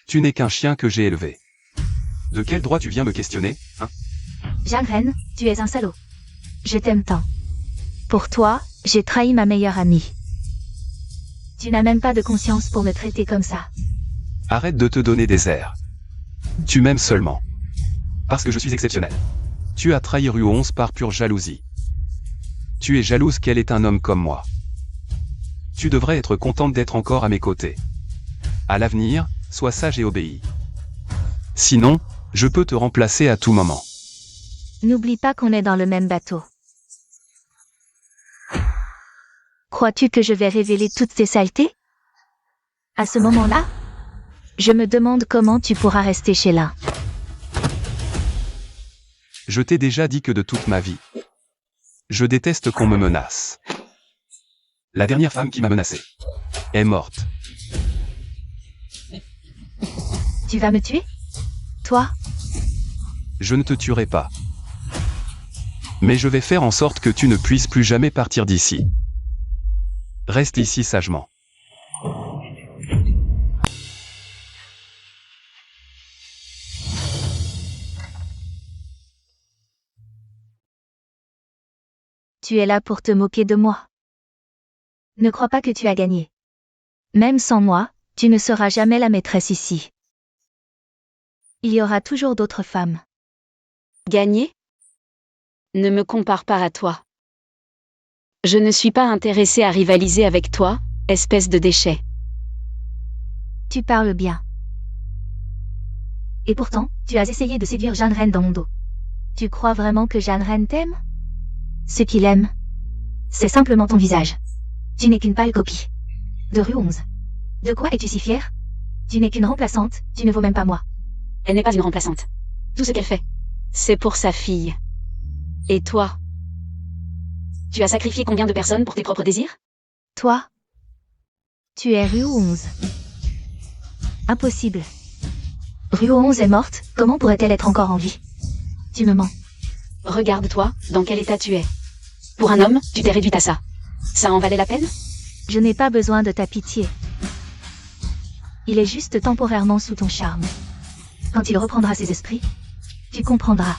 Tu n'es qu'un chien que j'ai élevé. De quel droit tu viens me questionner, hein? Jeanne Ren, tu es un salaud. Je t'aime tant. Pour toi, j'ai trahi ma meilleure amie. Tu n'as même pas de conscience pour me traiter comme ça. Arrête de te donner des airs. Tu m'aimes seulement. Parce que je suis exceptionnel. Tu as trahi Rue 11 par pure jalousie. Tu es jalouse qu'elle ait un homme comme moi. Tu devrais être contente d'être encore à mes côtés. À l'avenir, sois sage et obéis. Sinon, je peux te remplacer à tout moment. N'oublie pas qu'on est dans le même bateau. Crois-tu que je vais révéler toutes tes saletés? À ce moment-là, je me demande comment tu pourras rester chez l'un. Je t'ai déjà dit que de toute ma vie, je déteste qu'on me menace. La dernière femme qui m'a menacé est morte. Tu vas me tuer? Toi? Je ne te tuerai pas. Mais je vais faire en sorte que tu ne puisses plus jamais partir d'ici. Reste ici sagement. Tu es là pour te moquer de moi. Ne crois pas que tu as gagné. Même sans moi, tu ne seras jamais la maîtresse ici. Il y aura toujours d'autres femmes. Gagner? Ne me compare pas à toi. Je ne suis pas intéressée à rivaliser avec toi, espèce de déchet. Tu parles bien. Et pourtant, tu as essayé de séduire Jeanne Ren dans mon dos. Tu crois vraiment que Jeanne Ren t'aime? Ce qu'il aime, c'est simplement ton visage. Tu n'es qu'une pâle copie de Rue 11. De quoi es-tu si fière? Tu n'es qu'une remplaçante, tu ne vaux même pas moi. Elle n'est pas une remplaçante. Tout ce qu'elle fait, c'est pour sa fille. Et toi? Tu as sacrifié combien de personnes pour tes propres désirs? Toi? Tu es Rue 11. Impossible. Rue 11 est morte, comment pourrait-elle être encore en vie? Tu me mens. Regarde-toi, dans quel état tu es. Pour un homme, tu t'es réduite à ça. Ça en valait la peine? Je n'ai pas besoin de ta pitié. Il est juste temporairement sous ton charme. Quand il reprendra ses esprits, tu comprendras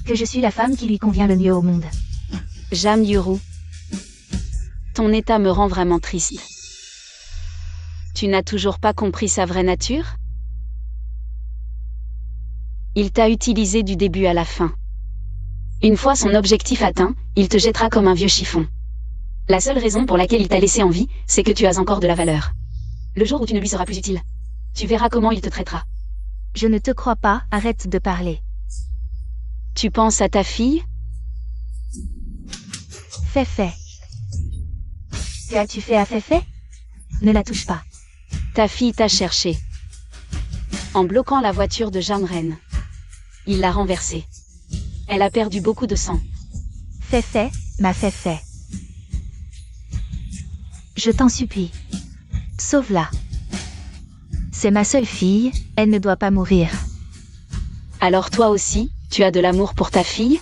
que je suis la femme qui lui convient le mieux au monde. Jam Yuru. Ton état me rend vraiment triste. Tu n'as toujours pas compris sa vraie nature? Il t'a utilisé du début à la fin. Une fois son objectif atteint, il te jettera comme un vieux chiffon. La seule raison pour laquelle il t'a laissé en vie, c'est que tu as encore de la valeur. Le jour où tu ne lui seras plus utile, tu verras comment il te traitera. Je ne te crois pas, arrête de parler. Tu penses à ta fille? Fait. Que as-tu fait à Fait? Ne la touche pas. Ta fille t'a cherché. En bloquant la voiture de Jamren. Il l'a renversée. Elle a perdu beaucoup de sang. Fait, ma Fait. Je t'en supplie. Sauve-la. C'est ma seule fille, elle ne doit pas mourir. Alors toi aussi, tu as de l'amour pour ta fille?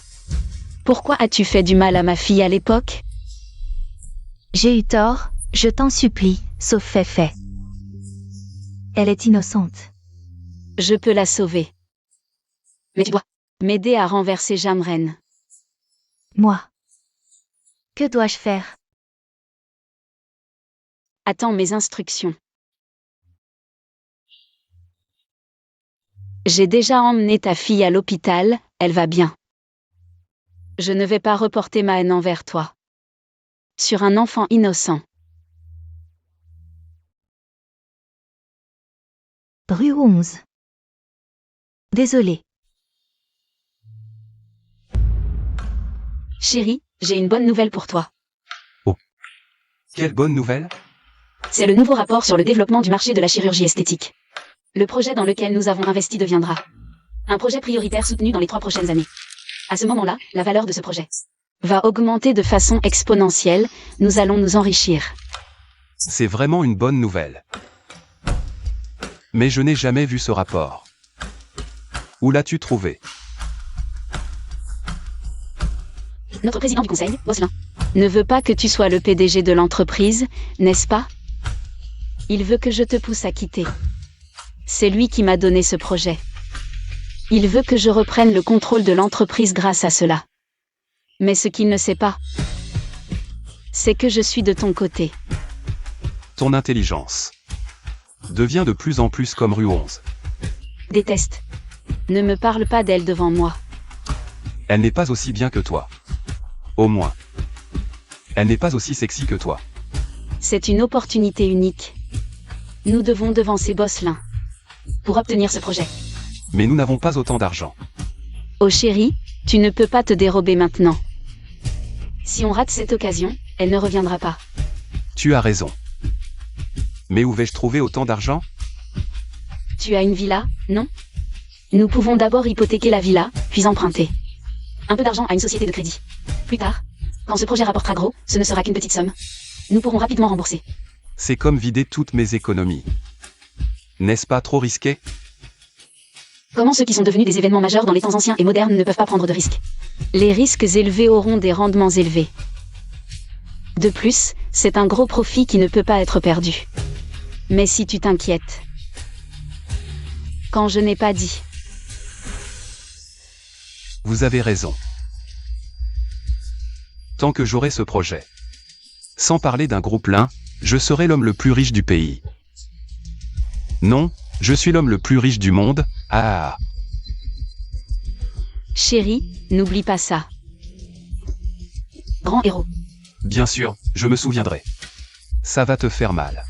Pourquoi as-tu fait du mal à ma fille à l'époque? J'ai eu tort, je t'en supplie, sauf Fait. Elle est innocente. Je peux la sauver. Mais tu dois m'aider à renverser Jamren. Moi. Que dois-je faire? Attends mes instructions. J'ai déjà emmené ta fille à l'hôpital, elle va bien. Je ne vais pas reporter ma haine envers toi. Sur un enfant innocent. Rue 11. Désolé. Chérie, j'ai une bonne nouvelle pour toi. Quelle bonne nouvelle? C'est le nouveau rapport sur le développement du marché de la chirurgie esthétique. Le projet dans lequel nous avons investi deviendra un projet prioritaire soutenu dans les 3 prochaines années. À ce moment-là, la valeur de ce projet va augmenter de façon exponentielle, nous allons nous enrichir. C'est vraiment une bonne nouvelle. Mais je n'ai jamais vu ce rapport. Où l'as-tu trouvé? Notre président du conseil, Gosselin, ne veut pas que tu sois le PDG de l'entreprise, n'est-ce pas? Il veut que je te pousse à quitter. C'est lui qui m'a donné ce projet. Il veut que je reprenne le contrôle de l'entreprise grâce à cela. Mais ce qu'il ne sait pas, c'est que je suis de ton côté. Ton intelligence devient de plus en plus comme Rue 11. Déteste. Ne me parle pas d'elle devant moi. Elle n'est pas aussi bien que toi. Au moins. Elle n'est pas aussi sexy que toi. C'est une opportunité unique. Nous devons devancer Gosselin pour obtenir ce projet. Mais nous n'avons pas autant d'argent. Oh chérie, tu ne peux pas te dérober maintenant. Si on rate cette occasion, elle ne reviendra pas. Tu as raison. Mais où vais-je trouver autant d'argent? Tu as une villa, non? Nous pouvons d'abord hypothéquer la villa, puis emprunter un peu d'argent à une société de crédit. Plus tard, quand ce projet rapportera gros, ce ne sera qu'une petite somme. Nous pourrons rapidement rembourser. C'est comme vider toutes mes économies. N'est-ce pas trop risqué? Comment ceux qui sont devenus des événements majeurs dans les temps anciens et modernes ne peuvent pas prendre de risques? Les risques élevés auront des rendements élevés. De plus, c'est un gros profit qui ne peut pas être perdu. Mais si tu t'inquiètes, quand je n'ai pas dit, Vous avez raison. Tant que j'aurai ce projet. Sans parler d'un gros plein, je serai l'homme le plus riche du pays. Non, je suis l'homme le plus riche du monde, ah. chérie, n'oublie pas ça. Grand héros. Bien sûr, je me souviendrai. Ça va te faire mal.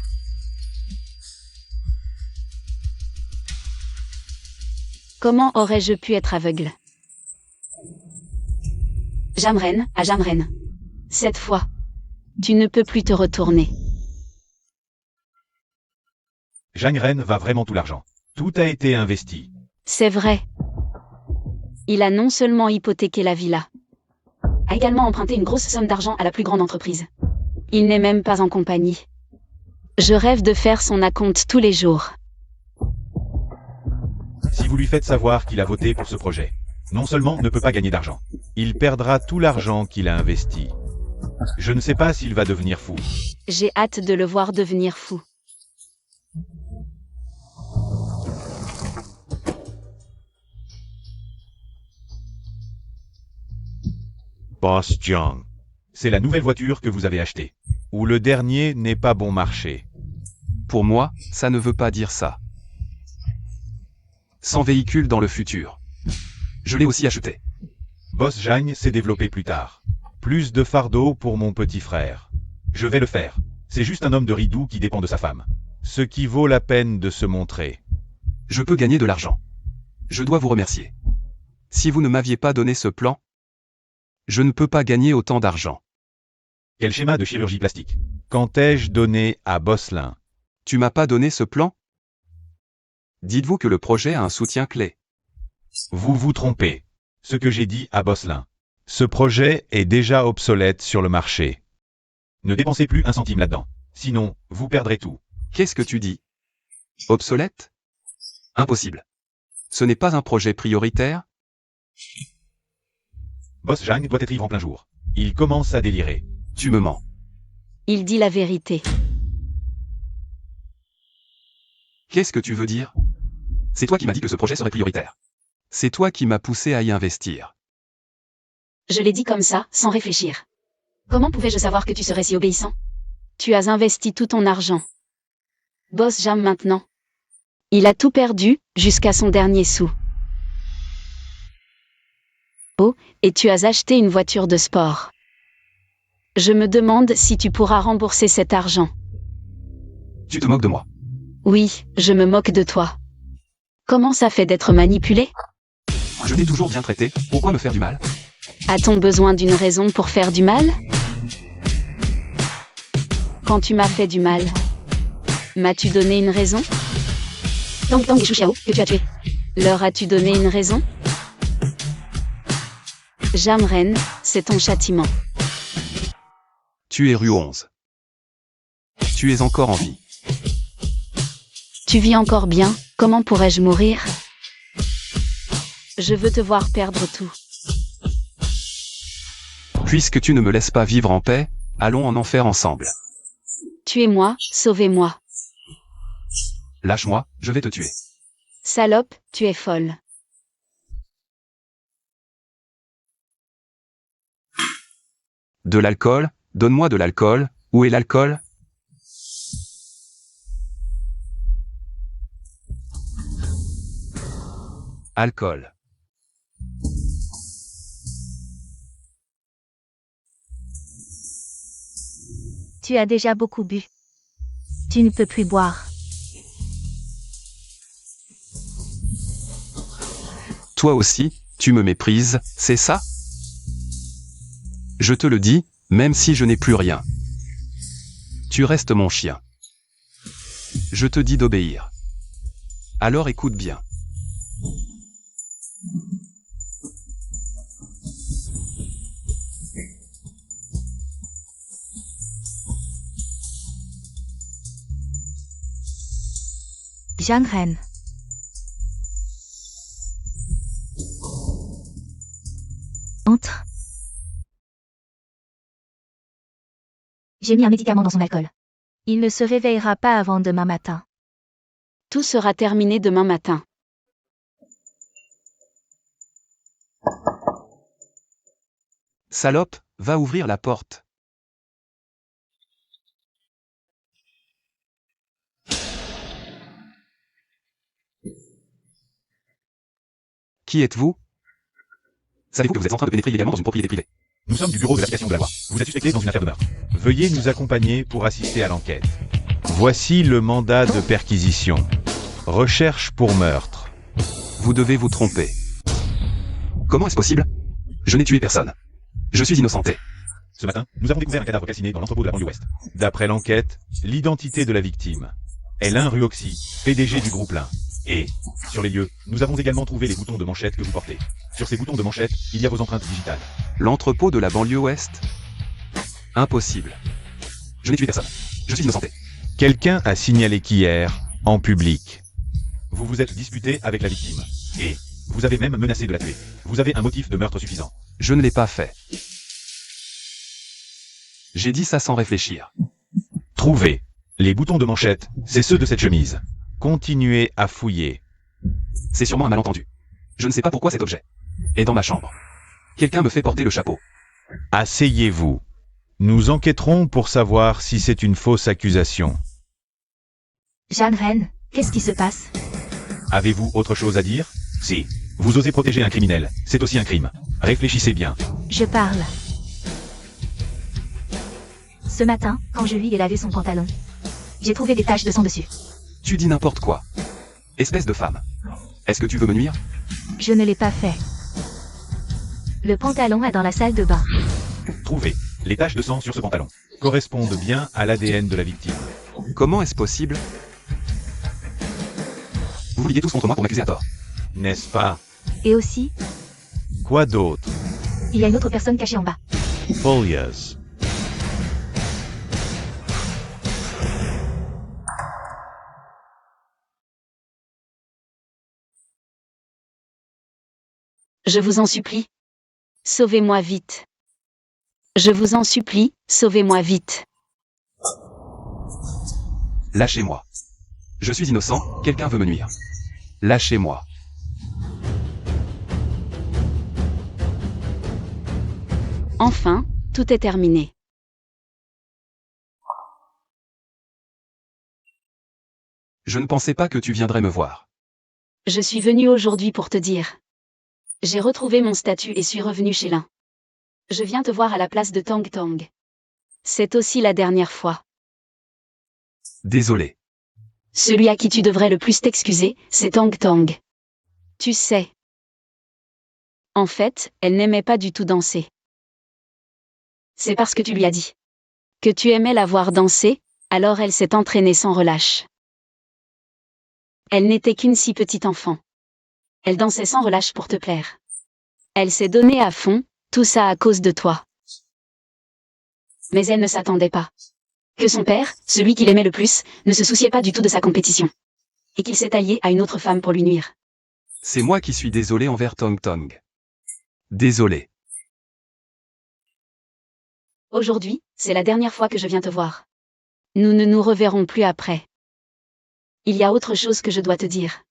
Comment aurais-je pu être aveugle? Jamren, à Jamren. Cette fois, tu ne peux plus te retourner. Jagren va vraiment tout l'argent. Tout a été investi. C'est vrai. Il a non seulement hypothéqué la villa, a également emprunté une grosse somme d'argent à la plus grande entreprise. Il n'est même pas en compagnie. Je rêve de faire son acompte tous les jours. Si vous lui faites savoir qu'il a voté pour ce projet, non seulement ne peut pas gagner d'argent, il perdra tout l'argent qu'il a investi. Je ne sais pas s'il va devenir fou. J'ai hâte de le voir devenir fou. Boss Jung. C'est la nouvelle voiture que vous avez achetée. Ou le dernier n'est pas bon marché. Pour moi, ça ne veut pas dire ça. Sans véhicule dans le futur. Je l'ai aussi acheté. Boss Jagne s'est développé plus tard. Plus de fardeau pour mon petit frère. Je vais le faire. C'est juste un homme de Ridou qui dépend de sa femme. Ce qui vaut la peine de se montrer. Je peux gagner de l'argent. Je dois vous remercier. Si vous ne m'aviez pas donné ce plan, je ne peux pas gagner autant d'argent. Quel schéma de chirurgie plastique? Quand ai-je donné à Bosselin? Tu m'as pas donné ce plan? Dites-vous que le projet a un soutien clé. Vous vous trompez. Ce que j'ai dit à Bosselin. Ce projet est déjà obsolète sur le marché. Ne dépensez plus un centime là-dedans. Sinon, vous perdrez tout. Qu'est-ce que tu dis? Obsolète? Impossible. Ce n'est pas un projet prioritaire? Boss Jagne doit être ivre en plein jour. Il commence à délirer. Tu me mens. Il dit la vérité. Qu'est-ce que tu veux dire? C'est toi qui m'as dit que ce projet serait prioritaire. C'est toi qui m'as poussé à y investir. Je l'ai dit comme ça, sans réfléchir. Comment pouvais-je savoir que tu serais si obéissant? Tu as investi tout ton argent. Boss Jam maintenant. Il a tout perdu, jusqu'à son dernier sou. Oh, et tu as acheté une voiture de sport. Je me demande si tu pourras rembourser cet argent. Tu te moques de moi. Oui, je me moque de toi. Comment ça fait d'être manipulé? Je t'ai toujours bien traité, pourquoi me faire du mal? A-t-on besoin d'une raison pour faire du mal? Quand tu m'as fait du mal, m'as-tu donné une raison? Tang Tang et Shuxiao, que tu as tué. Leur as-tu donné une raison? Jamren, c'est ton châtiment. Tu es rue 11. Tu es encore en vie. Tu vis encore bien, comment pourrais-je mourir? Je veux te voir perdre tout. Puisque tu ne me laisses pas vivre en paix, allons en enfer ensemble. Tuez-moi, sauvez-moi. Lâche-moi, je vais te tuer. Salope, tu es folle. De l'alcool? Donne-moi de l'alcool. Où est l'alcool? Alcool. Tu as déjà beaucoup bu. Tu ne peux plus boire. Toi aussi, tu me méprises, c'est ça? Je te le dis, même si je n'ai plus rien. Tu restes mon chien. Je te dis d'obéir. Alors écoute bien. Jangren. Entre. J'ai mis un médicament dans son alcool. Il ne se réveillera pas avant demain matin. Tout sera terminé demain matin. Salope, va ouvrir la porte. Qui êtes-vous? Savez-vous que vous êtes en train de pénétrer illégalement dans une propriété privée? Nous sommes du bureau de l'application de la loi. Vous êtes suspecté dans une affaire de meurtre. Veuillez nous accompagner pour assister à l'enquête. Voici le mandat de perquisition. Recherche pour meurtre. Vous devez vous tromper. Comment est-ce possible? Je n'ai tué personne. Je suis innocenté. Ce matin, nous avons découvert un cadavre calciné dans l'entrepôt de la banlieue ouest. D'après l'enquête, l'identité de la victime. L1 Ruoxy, PDG du groupe Lin. Et, sur les lieux, nous avons également trouvé les boutons de manchette que vous portez. Sur ces boutons de manchette, il y a vos empreintes digitales. L'entrepôt de la banlieue ouest? Impossible. Je n'ai tué personne. Je suis innocenté. Quelqu'un a signalé qu'hier, en public, Vous vous êtes disputé avec la victime. Et, vous avez même menacé de la tuer. Vous avez un motif de meurtre suffisant. Je ne l'ai pas fait. J'ai dit ça sans réfléchir. Trouvez. Les boutons de manchette, c'est ceux de cette chemise. continuez à fouiller. C'est sûrement un malentendu. Je ne sais pas pourquoi cet objet est dans ma chambre. Quelqu'un me fait porter le chapeau. Asseyez-vous. Nous enquêterons pour savoir si c'est une fausse accusation. Jeanne Reine, qu'est-ce qui se passe? Avez-vous autre chose à dire? Si. Vous osez protéger un criminel, c'est aussi un crime. Réfléchissez bien. Je parle. Ce matin, quand je lui ai lavé son pantalon, j'ai trouvé des taches de sang dessus. Tu dis n'importe quoi. Espèce de femme. Est-ce que tu veux me nuire? Je ne l'ai pas fait. Le pantalon est dans la salle de bain. Trouvez. Les taches de sang sur ce pantalon correspondent bien à l'ADN de la victime. Comment est-ce possible? Vous vous liez tous contre moi pour m'accuser à tort. N'est-ce pas? Et aussi, Quoi d'autre? il y a une autre personne cachée en bas. Folias. Je vous en supplie. Sauvez-moi vite. Je vous en supplie, sauvez-moi vite. Lâchez-moi. Je suis innocent, quelqu'un veut me nuire. Lâchez-moi. Enfin, tout est terminé. Je ne pensais pas que tu viendrais me voir. Je suis venu aujourd'hui pour te dire. J'ai retrouvé mon statut et suis revenu chez Lin. Je viens te voir à la place de Tang Tang. C'est aussi la dernière fois. Désolé. Celui à qui tu devrais le plus t'excuser, c'est Tang Tang. Tu sais. En fait, elle n'aimait pas du tout danser. C'est parce que tu lui as dit que tu aimais la voir danser, alors elle s'est entraînée sans relâche. Elle n'était qu'une si petite enfant. Elle dansait sans relâche pour te plaire. Elle s'est donnée à fond, tout ça à cause de toi. Mais elle ne s'attendait pas que son père, celui qu'il aimait le plus, ne se souciait pas du tout de sa compétition. Et qu'il s'est allié à une autre femme pour lui nuire. C'est moi qui suis désolé envers Tong Tong. Désolé. Aujourd'hui, c'est la dernière fois que je viens te voir. Nous ne nous reverrons plus après. Il y a autre chose que je dois te dire.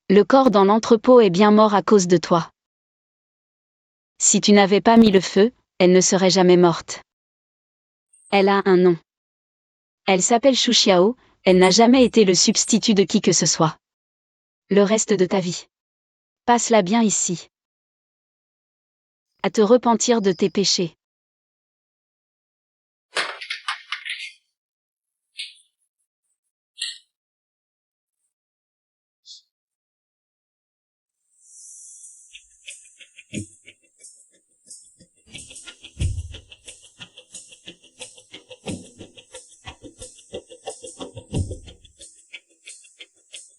Le corps dans l'entrepôt est bien mort à cause de toi. Si tu n'avais pas mis le feu, elle ne serait jamais morte. Elle a un nom. Elle s'appelle Shu Xiao, elle n'a jamais été le substitut de qui que ce soit. Le reste de ta vie. Passe-la bien ici. À te repentir de tes péchés.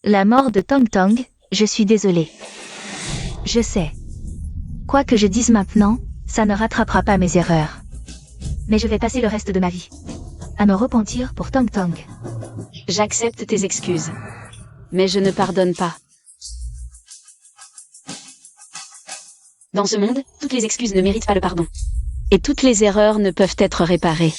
La mort de Tang Tang, je suis désolée. Je sais. Quoi que je dise maintenant, ça ne rattrapera pas mes erreurs. Mais je vais passer le reste de ma vie à me repentir pour Tang Tang. J'accepte tes excuses. Mais je ne pardonne pas. Dans ce monde, toutes les excuses ne méritent pas le pardon. Et toutes les erreurs ne peuvent être réparées.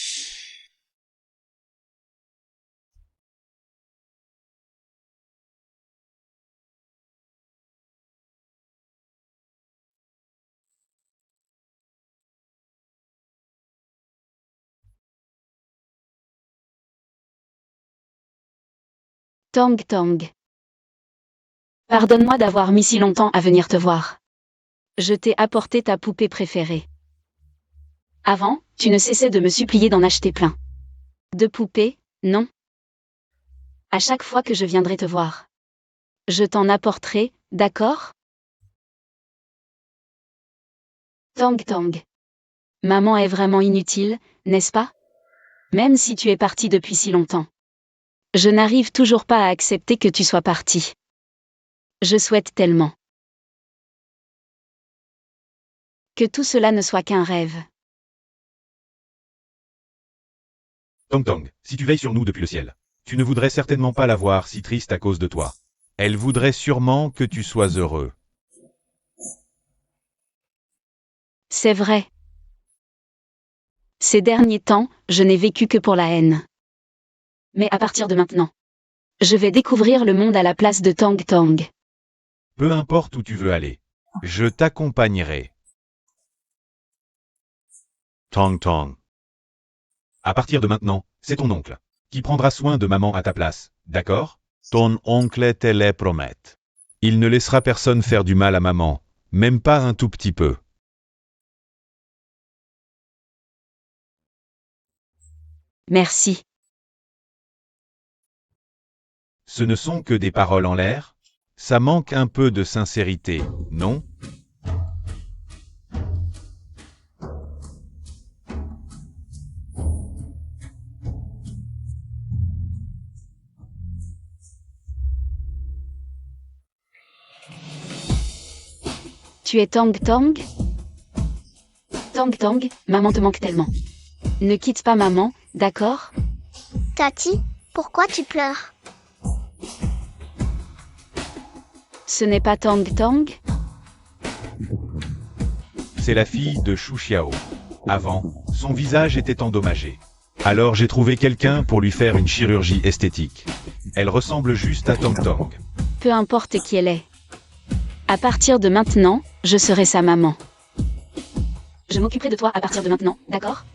Tang Tang. Pardonne-moi d'avoir mis si longtemps à venir te voir. Je t'ai apporté ta poupée préférée. Avant, tu ne cessais de me supplier d'en acheter plein. De poupées, non. À chaque fois que je viendrai te voir. Je t'en apporterai, d'accord? Tang Tang. Maman est vraiment inutile, n'est-ce pas? Même si tu es parti depuis si longtemps. Je n'arrive toujours pas à accepter que tu sois parti. Je souhaite tellement que tout cela ne soit qu'un rêve. Tong Tong, si tu veilles sur nous depuis le ciel, tu ne voudrais certainement pas la voir si triste à cause de toi. Elle voudrait sûrement que tu sois heureux. C'est vrai. Ces derniers temps, je n'ai vécu que pour la haine. Mais à partir de maintenant, je vais découvrir le monde à la place de Tang Tang. Peu importe où tu veux aller, je t'accompagnerai. Tong Tong. À partir de maintenant, c'est ton oncle qui prendra soin de maman à ta place, d'accord? Ton oncle te le promet. Il ne laissera personne faire du mal à maman, même pas un tout petit peu. Merci. Ce ne sont que des paroles en l'air? Ça manque un peu de sincérité, non? Tu es Tang Tang? Tang Tang, maman te manque tellement. Ne quitte pas maman, d'accord? Tati, pourquoi tu pleures? Ce n'est pas Tang Tang? C'est la fille de Shu Xiao. Avant, son visage était endommagé. Alors j'ai trouvé quelqu'un pour lui faire une chirurgie esthétique. Elle ressemble juste à Tong Tong. Peu importe qui elle est. À partir de maintenant, je serai sa maman. Je m'occuperai de toi à partir de maintenant, d'accord?